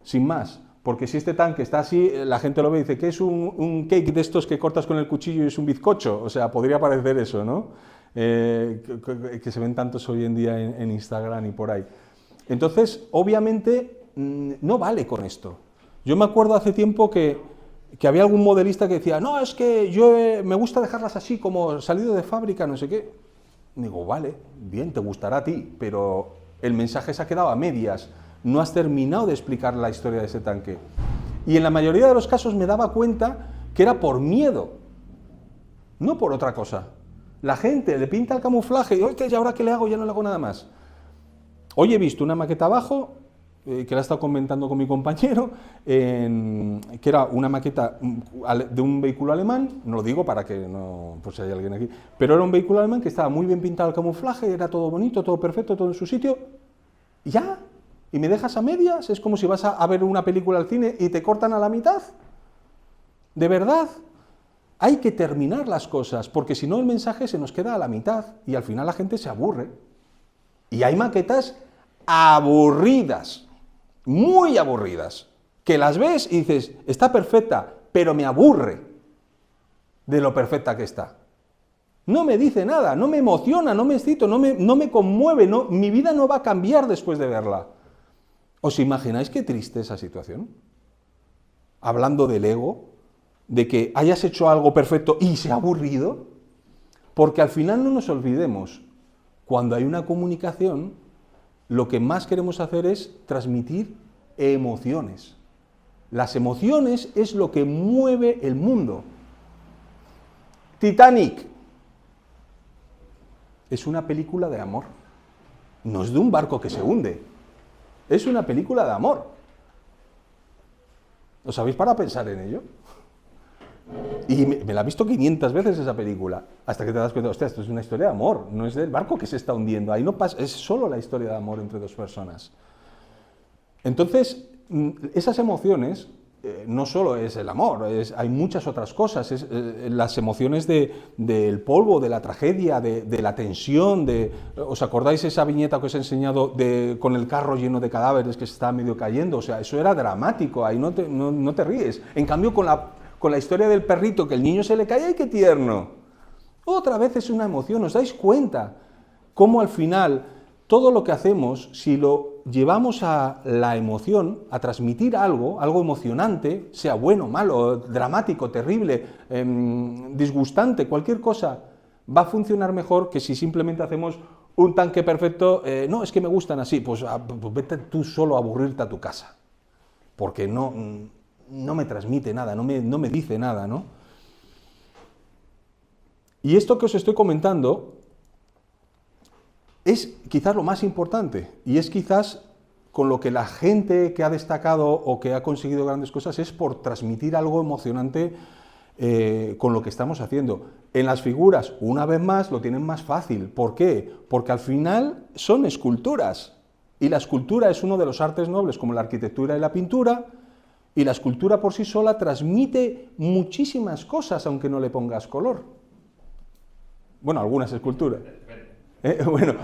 sin más. Porque si este tanque está así, la gente lo ve y dice que es un cake de estos que cortas con el cuchillo y es un bizcocho. O sea, podría parecer eso, ¿no? Que se ven tantos hoy en día en Instagram y por ahí. Entonces, obviamente, no vale con esto. Yo me acuerdo hace tiempo que había algún modelista que decía, no, es que yo me gusta dejarlas así, como salido de fábrica, no sé qué. Digo, vale, bien, te gustará a ti, pero el mensaje se ha quedado a medias. No has terminado de explicar la historia de ese tanque. Y en la mayoría de los casos me daba cuenta que era por miedo, no por otra cosa. La gente le pinta el camuflaje y, oye, ¿y ahora qué le hago? Ya no le hago nada más. Hoy he visto una maqueta abajo, que la he estado comentando con mi compañero, que era una maqueta de un vehículo alemán, no lo digo para que no, por si hay alguien aquí, pero era un vehículo alemán que estaba muy bien pintado el camuflaje, era todo bonito, todo perfecto, todo en su sitio, y ya, y me dejas a medias, es como si vas a ver una película al cine y te cortan a la mitad. ¿De verdad? Hay que terminar las cosas, porque si no el mensaje se nos queda a la mitad y al final la gente se aburre. Y hay maquetas aburridas, muy aburridas, que las ves y dices, está perfecta, pero me aburre de lo perfecta que está. No me dice nada, no me emociona, no me excito, no me conmueve, mi vida no va a cambiar después de verla. ¿Os imagináis qué triste esa situación? Hablando del ego, de que hayas hecho algo perfecto y se ha aburrido, porque al final no nos olvidemos, cuando hay una comunicación, lo que más queremos hacer es transmitir emociones. Las emociones es lo que mueve el mundo. Titanic es una película de amor, no es de un barco que se hunde, es una película de amor. ¿Os habéis parado a pensar en ello? Y me la he visto 500 veces esa película, hasta que te das cuenta, hostia, esto es una historia de amor, no es del barco que se está hundiendo, ahí no pasa, es solo la historia de amor entre dos personas. Entonces, esas emociones, no solo es el amor, hay muchas otras cosas, las emociones del polvo, de la tragedia, de la tensión, ¿os acordáis esa viñeta que os he enseñado con el carro lleno de cadáveres que se estaba medio cayendo? O sea, eso era dramático, ahí no te ríes. En cambio, con la historia del perrito, que el niño se le cae, ¡ay, qué tierno! Otra vez es una emoción, ¿os dais cuenta? Cómo al final, todo lo que hacemos, si lo llevamos a la emoción, a transmitir algo emocionante, sea bueno, malo, dramático, terrible, disgustante, cualquier cosa, va a funcionar mejor que si simplemente hacemos un tanque perfecto, no, es que me gustan así, pues vete tú solo a aburrirte a tu casa, porque no me transmite nada, no me dice nada, ¿no? Y esto que os estoy comentando es quizás lo más importante, y es quizás con lo que la gente que ha destacado o que ha conseguido grandes cosas es por transmitir algo emocionante con lo que estamos haciendo. En las figuras, una vez más, lo tienen más fácil. ¿Por qué? Porque al final son esculturas, y la escultura es uno de los artes nobles como la arquitectura y la pintura, y la escultura por sí sola transmite muchísimas cosas aunque no le pongas color. Bueno, algunas esculturas. Bueno,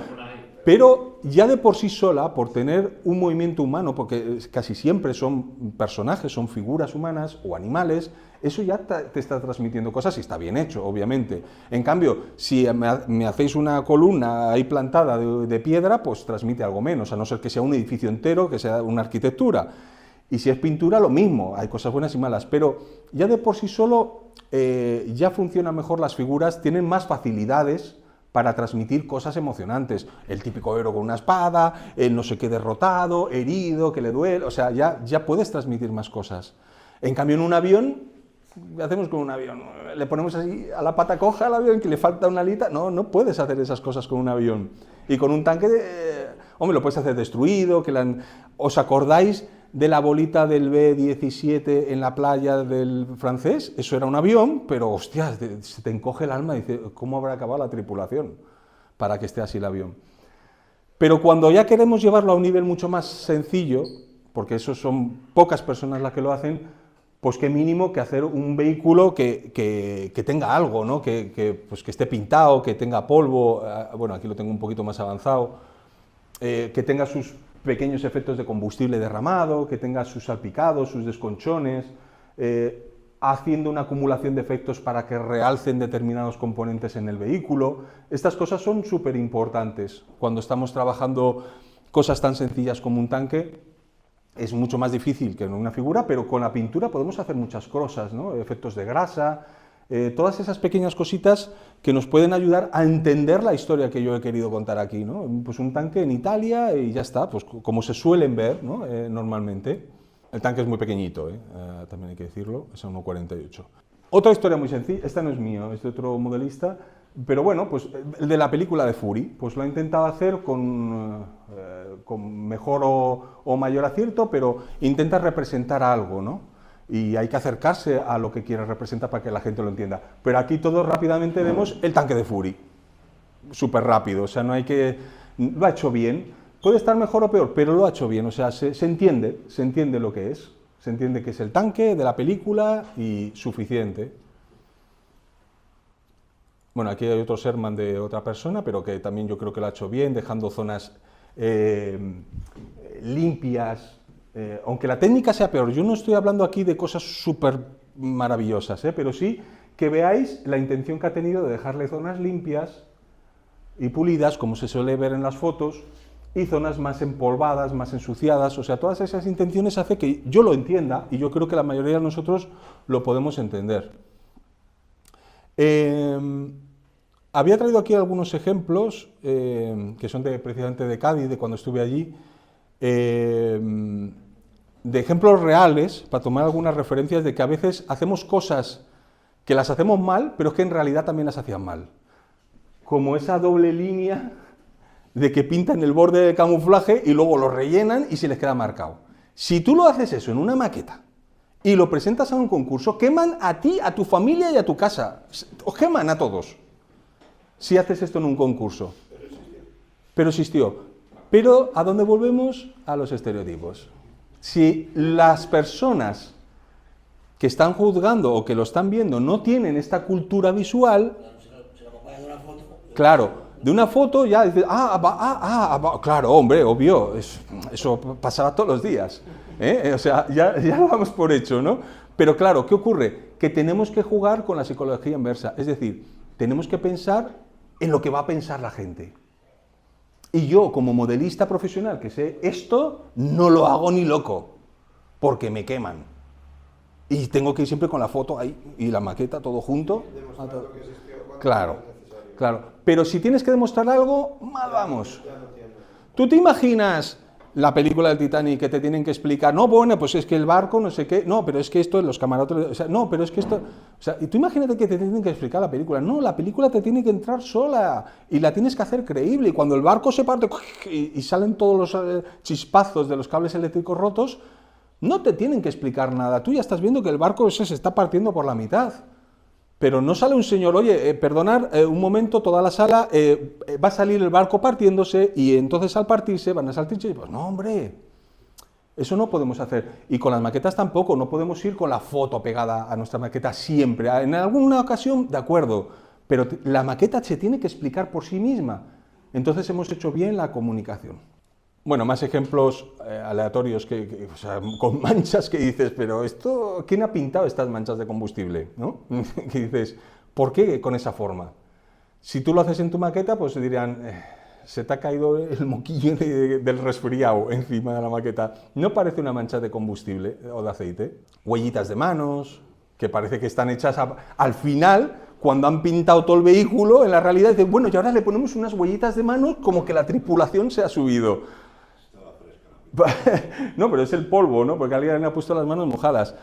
pero ya de por sí sola, por tener un movimiento humano, porque casi siempre son personajes, son figuras humanas o animales, eso ya te está transmitiendo cosas y está bien hecho, obviamente. En cambio, si me hacéis una columna ahí plantada de piedra, pues transmite algo menos, a no ser que sea un edificio entero, que sea una arquitectura. Y si es pintura, lo mismo, hay cosas buenas y malas, pero ya de por sí solo ya funcionan mejor las figuras, tienen más facilidades para transmitir cosas emocionantes. El típico héroe con una espada, el no sé qué derrotado, herido, que le duele, o sea, ya puedes transmitir más cosas. En cambio, en un avión, ¿qué hacemos con un avión? Le ponemos así a la pata coja al avión que le falta una alita. No, no puedes hacer esas cosas con un avión. Y con un tanque, hombre, lo puedes hacer destruido. ¿Os acordáis de la bolita del B-17 en la playa del francés? Eso era un avión, pero hostias, se te encoge el alma y dices, ¿cómo habrá acabado la tripulación para que esté así el avión? Pero cuando ya queremos llevarlo a un nivel mucho más sencillo, porque eso son pocas personas las que lo hacen, pues qué mínimo que hacer un vehículo que tenga algo, ¿no? Pues que esté pintado, que tenga polvo, bueno, aquí lo tengo un poquito más avanzado, que tenga sus pequeños efectos de combustible derramado, que tenga sus salpicados, sus desconchones, haciendo una acumulación de efectos para que realcen determinados componentes en el vehículo. Estas cosas son súper importantes. Cuando estamos trabajando cosas tan sencillas como un tanque, es mucho más difícil que en una figura, pero con la pintura podemos hacer muchas cosas, ¿no? Efectos de grasa, todas esas pequeñas cositas que nos pueden ayudar a entender la historia que yo he querido contar aquí, ¿no? Pues un tanque en Italia y ya está, pues como se suelen ver, ¿no? Normalmente. El tanque es muy pequeñito, también hay que decirlo, es un 1,48. Otra historia muy sencilla, esta no es mío, es de otro modelista, pero bueno, pues el de la película de Fury, pues lo ha intentado hacer con mejor o mayor acierto, pero intenta representar algo, ¿no? Y hay que acercarse a lo que quiere representar para que la gente lo entienda. Pero aquí todos rápidamente vemos el tanque de Fury, súper rápido, o sea, no hay que... Lo ha hecho bien, puede estar mejor o peor, pero lo ha hecho bien, o sea, se entiende lo que es, se entiende que es el tanque de la película y suficiente. Bueno, aquí hay otro Sherman de otra persona, pero que también yo creo que lo ha hecho bien, dejando zonas limpias, aunque la técnica sea peor. Yo no estoy hablando aquí de cosas súper maravillosas, pero sí que veáis la intención que ha tenido de dejarle zonas limpias y pulidas, como se suele ver en las fotos, y zonas más empolvadas, más ensuciadas. O sea, todas esas intenciones hace que yo lo entienda, y yo creo que la mayoría de nosotros lo podemos entender. Había traído aquí algunos ejemplos que son precisamente de Cádiz, de cuando estuve allí, de ejemplos reales, para tomar algunas referencias de que a veces hacemos cosas que las hacemos mal, pero es que en realidad también las hacían mal. Como esa doble línea de que pintan el borde de camuflaje y luego lo rellenan y se les queda marcado. Si tú lo haces eso en una maqueta y lo presentas a un concurso, queman a ti, a tu familia y a tu casa. Os queman a todos si haces esto en un concurso. Pero existió. Pero ¿a dónde volvemos? A los estereotipos. Si las personas que están juzgando o que lo están viendo no tienen esta cultura visual, claro, de una foto ya dices, claro, hombre, obvio, eso pasaba todos los días, o sea, ya lo damos por hecho, ¿no? Pero claro, ¿qué ocurre? Que tenemos que jugar con la psicología inversa, es decir, tenemos que pensar en lo que va a pensar la gente. Y yo, como modelista profesional que sé esto, no lo hago ni loco, porque me queman. Y tengo que ir siempre con la foto ahí y la maqueta todo junto. Claro, claro. Pero si tienes que demostrar algo, mal vamos. ¿Tú te imaginas la película del Titanic que te tienen que explicar? No, bueno, pues es que el barco, no sé qué. No, pero es que esto, los camarotes... O sea, no, pero es que esto... O sea, y tú imagínate que te tienen que explicar la película. No, la película te tiene que entrar sola y la tienes que hacer creíble. Y cuando el barco se parte y salen todos los chispazos de los cables eléctricos rotos, no te tienen que explicar nada. Tú ya estás viendo que el barco ese se está partiendo por la mitad. Pero no sale un señor, oye, perdonad, un momento, toda la sala, va a salir el barco partiéndose y entonces al partirse van a saltar y pues no, hombre, eso no podemos hacer. Y con las maquetas tampoco, no podemos ir con la foto pegada a nuestra maqueta siempre. En alguna ocasión, de acuerdo, pero la maqueta se tiene que explicar por sí misma. Entonces hemos hecho bien la comunicación. Bueno, más ejemplos aleatorios o sea, con manchas que dices, pero esto, ¿quién ha pintado estas manchas de combustible? ¿No? Que dices, ¿por qué con esa forma? Si tú lo haces en tu maqueta, pues dirían, se te ha caído el moquillo del resfriado encima de la maqueta. No parece una mancha de combustible o de aceite. Huellitas de manos, que parece que están hechas al final, cuando han pintado todo el vehículo, en la realidad dicen, bueno, y ahora le ponemos unas huellitas de manos como que la tripulación se ha subido. No, pero es el polvo, ¿no? Porque alguien le ha puesto las manos mojadas.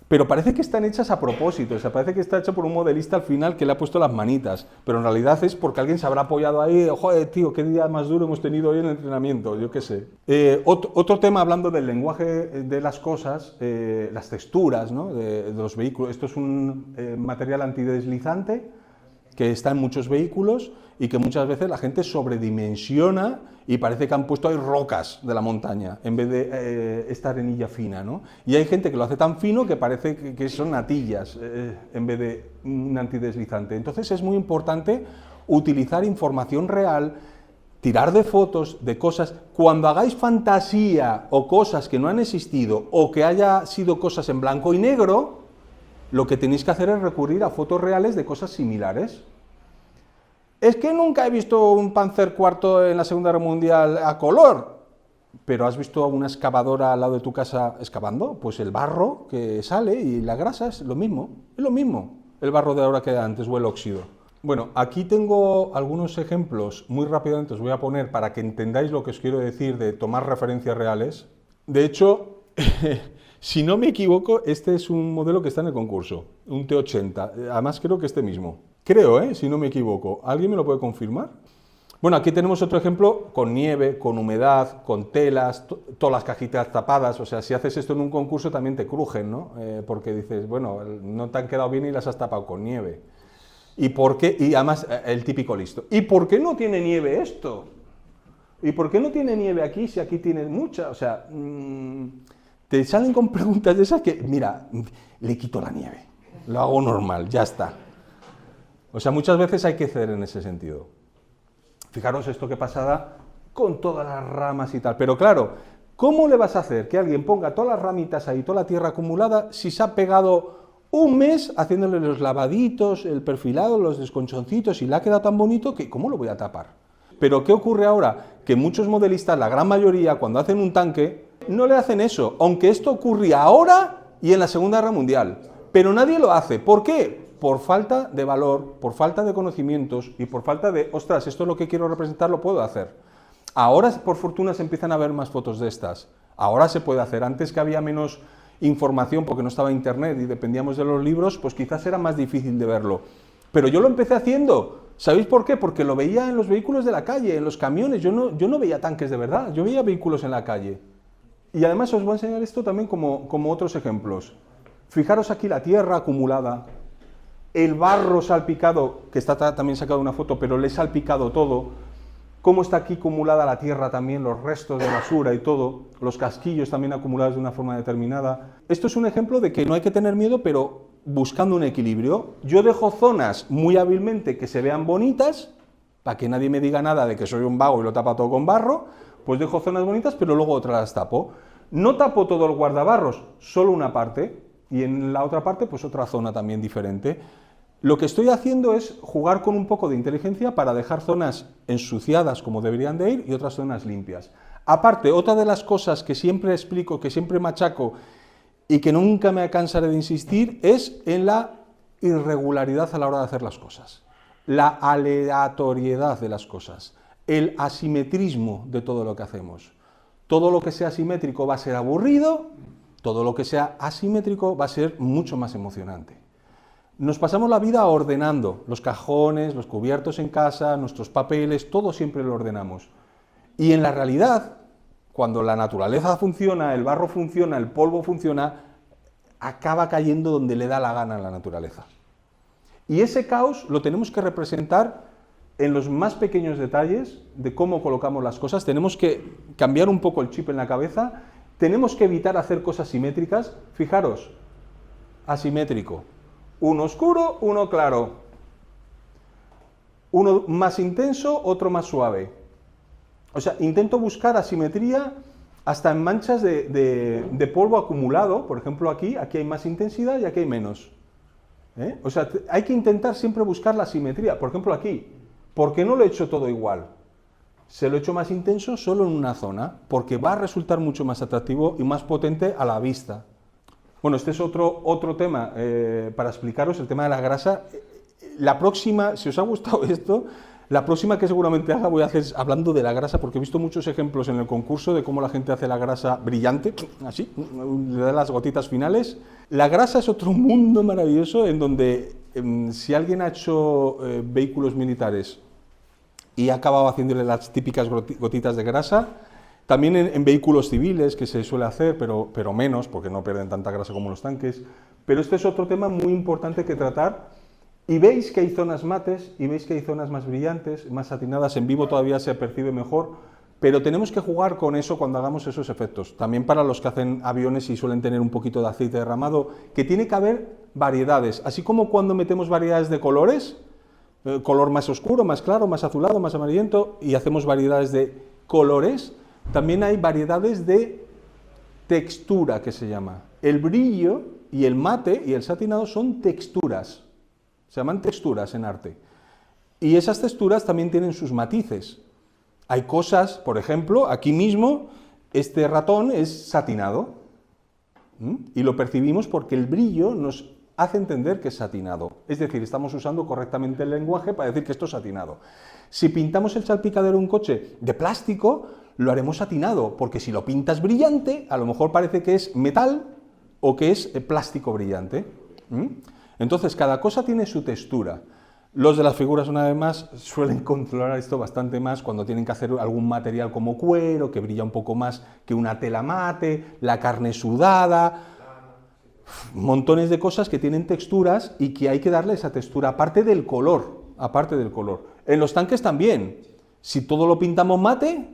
Pero parece que están hechas a propósito, o sea, parece que está hecho por un modelista al final que le ha puesto las manitas, pero en realidad es porque alguien se habrá apoyado ahí, joder, tío, qué día más duro hemos tenido hoy en el entrenamiento, yo qué sé. Otro tema, hablando del lenguaje de las cosas, las texturas, ¿no? de los vehículos. Esto es un material antideslizante que está en muchos vehículos y que muchas veces la gente sobredimensiona y parece que han puesto ahí rocas de la montaña en vez de esta arenilla fina, ¿no? Y hay gente que lo hace tan fino que parece que son natillas en vez de un antideslizante. Entonces es muy importante utilizar información real, tirar de fotos, de cosas. Cuando hagáis fantasía o cosas que no han existido o que haya sido cosas en blanco y negro, lo que tenéis que hacer es recurrir a fotos reales de cosas similares. Es que nunca he visto un Panzer IV en la Segunda Guerra Mundial a color, pero ¿has visto una excavadora al lado de tu casa excavando? Pues el barro que sale y la grasa es lo mismo, el barro de ahora que antes o el óxido. Bueno, aquí tengo algunos ejemplos, muy rápidamente os voy a poner para que entendáis lo que os quiero decir de tomar referencias reales. De hecho, si no me equivoco, este es un modelo que está en el concurso, un T80, además creo que este mismo. Creo, si no me equivoco. ¿Alguien me lo puede confirmar? Bueno, aquí tenemos otro ejemplo con nieve, con humedad, con telas, todas las cajitas tapadas. O sea, si haces esto en un concurso también te crujen, ¿no? Porque dices, bueno, no te han quedado bien y las has tapado con nieve. ¿Y por qué? Y además, el típico listo. ¿Y por qué no tiene nieve esto? ¿Y por qué no tiene nieve aquí si aquí tiene mucha? O sea, te salen con preguntas de esas que, mira, le quito la nieve, lo hago normal, ya está. O sea, muchas veces hay que ceder en ese sentido. Fijaros esto que pasada con todas las ramas y tal. Pero claro, ¿cómo le vas a hacer que alguien ponga todas las ramitas ahí, toda la tierra acumulada, si se ha pegado un mes haciéndole los lavaditos, el perfilado, los desconchoncitos y le ha quedado tan bonito que ¿cómo lo voy a tapar? Pero ¿qué ocurre ahora? Que muchos modelistas, la gran mayoría, cuando hacen un tanque, no le hacen eso, aunque esto ocurría ahora y en la Segunda Guerra Mundial. Pero nadie lo hace. ¿Por qué? Por falta de valor, por falta de conocimientos y por falta de, ostras, esto es lo que quiero representar, lo puedo hacer. Ahora, por fortuna, se empiezan a ver más fotos de estas. Ahora se puede hacer. Antes, que había menos información porque no estaba internet y dependíamos de los libros, pues quizás era más difícil de verlo. Pero yo lo empecé haciendo. ¿Sabéis por qué? Porque lo veía en los vehículos de la calle, en los camiones. Yo no veía tanques de verdad, yo veía vehículos en la calle. Y además os voy a enseñar esto también como otros ejemplos. Fijaros aquí la tierra acumulada, el barro salpicado, que está también sacado una foto, pero le he salpicado todo, cómo está aquí acumulada la tierra también, los restos de basura y todo, los casquillos también acumulados de una forma determinada. Esto es un ejemplo de que no hay que tener miedo, pero buscando un equilibrio. Yo dejo zonas muy hábilmente que se vean bonitas, para que nadie me diga nada de que soy un vago y lo tapa todo con barro, pues dejo zonas bonitas, pero luego otras las tapo. No tapo todo el guardabarros, solo una parte, y en la otra parte pues otra zona también diferente. Lo que estoy haciendo es jugar con un poco de inteligencia para dejar zonas ensuciadas como deberían de ir y otras zonas limpias. Aparte, otra de las cosas que siempre explico, que siempre machaco y que nunca me cansaré de insistir es en la irregularidad a la hora de hacer las cosas, la aleatoriedad de las cosas, el asimetrismo de todo lo que hacemos. Todo lo que sea simétrico va a ser aburrido, todo lo que sea asimétrico va a ser mucho más emocionante. Nos pasamos la vida ordenando los cajones, los cubiertos en casa, nuestros papeles, todo siempre lo ordenamos. Y en la realidad, cuando la naturaleza funciona, el barro funciona, el polvo funciona, acaba cayendo donde le da la gana a la naturaleza. Y ese caos lo tenemos que representar en los más pequeños detalles de cómo colocamos las cosas. Tenemos que cambiar un poco el chip en la cabeza, tenemos que evitar hacer cosas simétricas. Fijaros, asimétrico. Uno oscuro, uno claro. Uno más intenso, otro más suave. O sea, intento buscar asimetría hasta en manchas de polvo acumulado. Por ejemplo, aquí hay más intensidad y aquí hay menos. O sea, hay que intentar siempre buscar la simetría. Por ejemplo, aquí, ¿por qué no lo he hecho todo igual? se lo he hecho más intenso solo en una zona, porque va a resultar mucho más atractivo y más potente a la vista. Bueno, este es otro tema para explicaros, el tema de la grasa. La próxima, si os ha gustado esto, la próxima que seguramente haga voy a hacer hablando de la grasa, porque he visto muchos ejemplos en el concurso de cómo la gente hace la grasa brillante, así, le da las gotitas finales. La grasa es otro mundo maravilloso en donde si alguien ha hecho vehículos militares y ha acabado haciéndole las típicas gotitas de grasa, también en vehículos civiles, que se suele hacer, pero menos, porque no pierden tanta grasa como los tanques. Pero este es otro tema muy importante que tratar. Y veis que hay zonas mates, y veis que hay zonas más brillantes, más satinadas. En vivo todavía se percibe mejor, pero tenemos que jugar con eso cuando hagamos esos efectos. También para los que hacen aviones y suelen tener un poquito de aceite derramado, que tiene que haber variedades. Así como cuando metemos variedades de colores, color más oscuro, más claro, más azulado, más amarillento, y hacemos variedades de colores, también hay variedades de textura, que se llama. El brillo y el mate y el satinado son texturas, se llaman texturas en arte. Y esas texturas también tienen sus matices. Hay cosas, por ejemplo, aquí mismo, este ratón es satinado, y lo percibimos porque el brillo nos hace entender que es satinado. Es decir, estamos usando correctamente el lenguaje para decir que esto es satinado. Si pintamos el salpicadero de un coche de plástico, lo haremos satinado, porque si lo pintas brillante, a lo mejor parece que es metal o que es plástico brillante. Entonces, cada cosa tiene su textura. Los de las figuras, una vez más, suelen controlar esto bastante más cuando tienen que hacer algún material como cuero, que brilla un poco más que una tela mate, la carne sudada, montones de cosas que tienen texturas y que hay que darle esa textura, aparte del color, En los tanques también, si todo lo pintamos mate,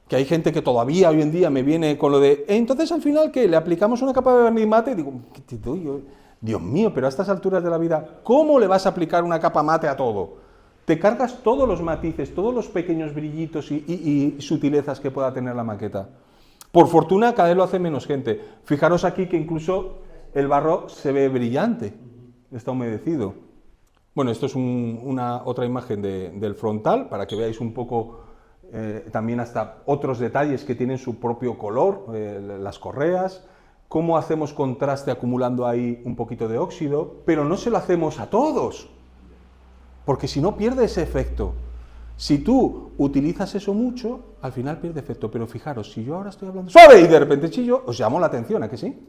que hay gente que todavía hoy en día me viene con lo de, entonces al final, ¿qué? ¿Le aplicamos una capa de barniz mate? Digo, ¿qué te doy yo? Dios mío, pero a estas alturas de la vida, ¿cómo le vas a aplicar una capa mate a todo? Te cargas todos los matices, todos los pequeños brillitos y sutilezas que pueda tener la maqueta. Por fortuna, cada vez lo hace menos gente. Fijaros aquí que incluso el barro se ve brillante, está humedecido. Bueno, esto es otra imagen del frontal, para que veáis un poco también hasta otros detalles que tienen su propio color, las correas, cómo hacemos contraste acumulando ahí un poquito de óxido, pero no se lo hacemos a todos, porque si no pierde ese efecto. Si tú utilizas eso mucho, al final pierde efecto, pero fijaros, si yo ahora estoy hablando suave y de repente chillo, os llamo la atención, ¿a que sí?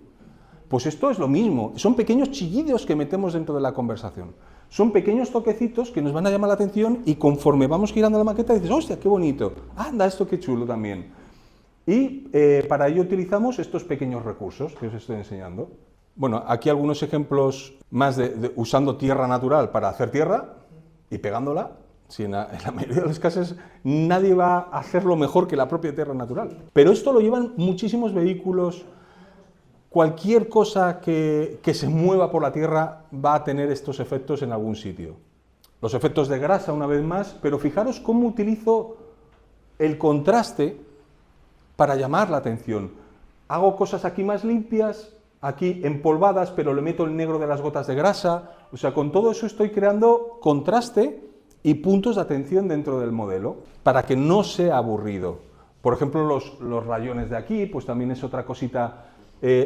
Pues esto es lo mismo, son pequeños chillidos que metemos dentro de la conversación. Son pequeños toquecitos que nos van a llamar la atención y conforme vamos girando la maqueta dices, hostia, qué bonito, anda, esto qué chulo también. Y para ello utilizamos estos pequeños recursos que os estoy enseñando. Bueno, aquí algunos ejemplos más usando tierra natural para hacer tierra y pegándola. Si en la mayoría de los casos nadie va a hacerlo mejor que la propia tierra natural. Pero esto lo llevan muchísimos vehículos. Cualquier cosa que se mueva por la tierra va a tener estos efectos en algún sitio. Los efectos de grasa, una vez más, pero fijaros cómo utilizo el contraste para llamar la atención. Hago cosas aquí más limpias, aquí empolvadas, pero le meto el negro de las gotas de grasa. O sea, con todo eso estoy creando contraste y puntos de atención dentro del modelo, para que no sea aburrido. Por ejemplo, los rayones de aquí, pues también es otra cosita.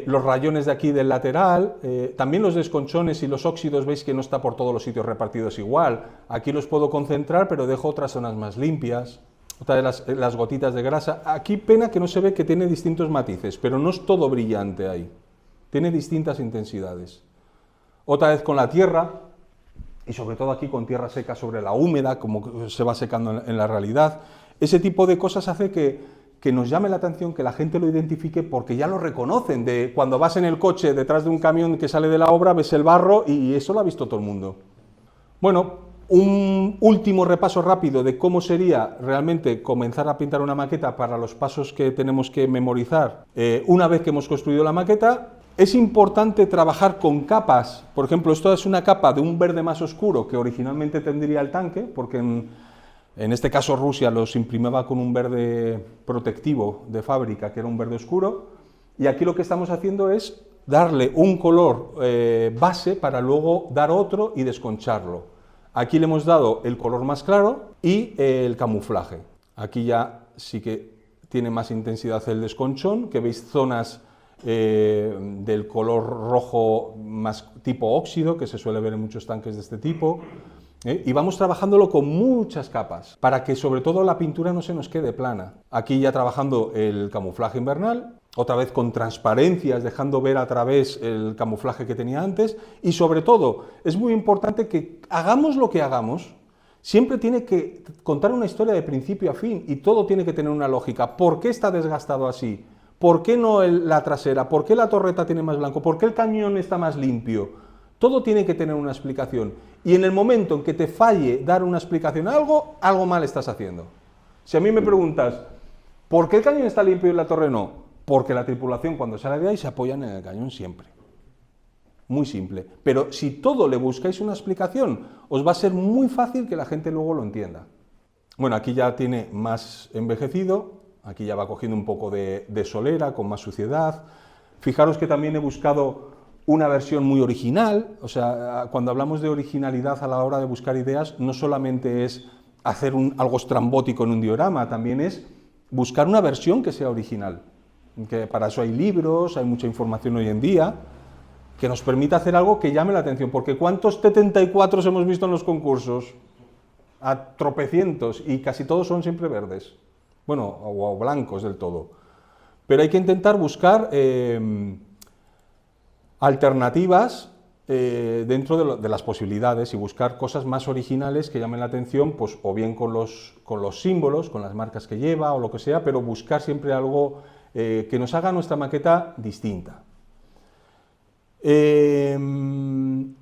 Los rayones de aquí del lateral, también los desconchones y los óxidos, veis que no está por todos los sitios repartidos igual. Aquí los puedo concentrar, pero dejo otras zonas más limpias. Otra de las gotitas de grasa. Aquí pena que no se ve que tiene distintos matices, pero no es todo brillante ahí. Tiene distintas intensidades. Otra vez con la tierra, y sobre todo aquí con tierra seca sobre la húmeda, como se va secando en la realidad. Ese tipo de cosas hace que nos llame la atención, que la gente lo identifique, porque ya lo reconocen. Cuando vas en el coche detrás de un camión que sale de la obra, ves el barro y eso lo ha visto todo el mundo. Bueno, un último repaso rápido de cómo sería realmente comenzar a pintar una maqueta para los pasos que tenemos que memorizar. Una vez que hemos construido la maqueta, es importante trabajar con capas. Por ejemplo, esto es una capa de un verde más oscuro que originalmente tendría el tanque, porque en este caso Rusia los imprimaba con un verde protectivo de fábrica, que era un verde oscuro, y aquí lo que estamos haciendo es darle un color base para luego dar otro y desconcharlo. Aquí le hemos dado el color más claro y el camuflaje. Aquí ya sí que tiene más intensidad el desconchón, que veis zonas del color rojo más tipo óxido, que se suele ver en muchos tanques de este tipo. Y vamos trabajándolo con muchas capas, para que sobre todo la pintura no se nos quede plana. Aquí ya trabajando el camuflaje invernal, otra vez con transparencias, dejando ver a través el camuflaje que tenía antes, y sobre todo, es muy importante que hagamos lo que hagamos, siempre tiene que contar una historia de principio a fin, y todo tiene que tener una lógica. ¿Por qué está desgastado así? ¿Por qué no la trasera? ¿Por qué la torreta tiene más blanco? ¿Por qué el cañón está más limpio? Todo tiene que tener una explicación. Y en el momento en que te falle dar una explicación a algo, algo mal estás haciendo. Si a mí me preguntas, ¿por qué el cañón está limpio y la torre no? Porque la tripulación cuando sale de ahí se apoyan en el cañón siempre. Muy simple. Pero si todo le buscáis una explicación, os va a ser muy fácil que la gente luego lo entienda. Bueno, aquí ya tiene más envejecido, aquí ya va cogiendo un poco de solera, con más suciedad. Fijaros que también he buscado una versión muy original, o sea, cuando hablamos de originalidad a la hora de buscar ideas, no solamente es hacer algo estrambótico en un diorama, también es buscar una versión que sea original. Que para eso hay libros, hay mucha información hoy en día, que nos permita hacer algo que llame la atención, porque ¿cuántos T-34 hemos visto en los concursos? A tropecientos, y casi todos son siempre verdes, bueno, o blancos del todo. Pero hay que intentar buscar alternativas dentro de las posibilidades y buscar cosas más originales que llamen la atención, pues o bien con los símbolos, con las marcas que lleva o lo que sea, pero buscar siempre algo que nos haga nuestra maqueta distinta.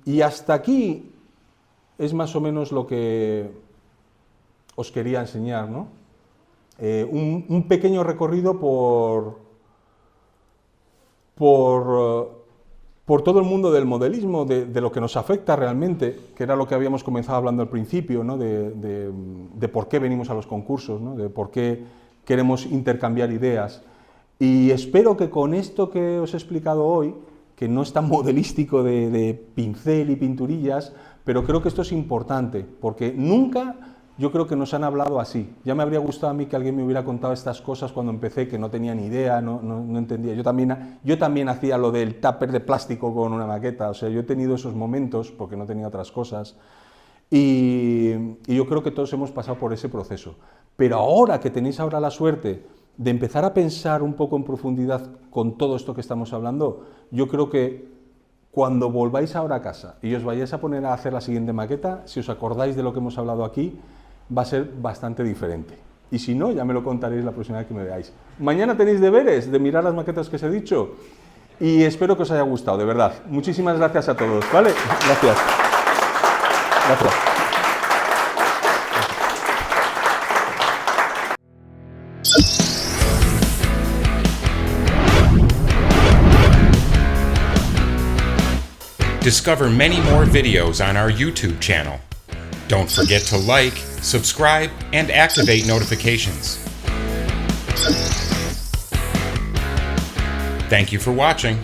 Y hasta aquí es más o menos lo que os quería enseñar, ¿no? Un pequeño recorrido por todo el mundo del modelismo, de lo que nos afecta realmente, que era lo que habíamos comenzado hablando al principio, ¿no? de por qué venimos a los concursos, ¿no? De por qué queremos intercambiar ideas. Y espero que con esto que os he explicado hoy, que no es tan modelístico de pincel y pinturillas, pero creo que esto es importante, porque nunca yo creo que nos han hablado así. Ya me habría gustado a mí que alguien me hubiera contado estas cosas cuando empecé, que no tenía ni idea, no entendía. Yo también hacía lo del tupper de plástico con una maqueta, o sea, yo he tenido esos momentos porque no tenía otras cosas, y yo creo que todos hemos pasado por ese proceso. Pero ahora que tenéis ahora la suerte de empezar a pensar un poco en profundidad con todo esto que estamos hablando, yo creo que cuando volváis ahora a casa y os vayáis a poner a hacer la siguiente maqueta, si os acordáis de lo que hemos hablado aquí, va a ser bastante diferente. Y si no, ya me lo contaréis la próxima vez que me veáis. Mañana tenéis deberes de mirar las maquetas que os he dicho y espero que os haya gustado, de verdad. Muchísimas gracias a todos, ¿vale? Gracias. Gracias. Discover many more videos on our YouTube channel. Don't forget to like, subscribe, and activate notifications. Thank you for watching.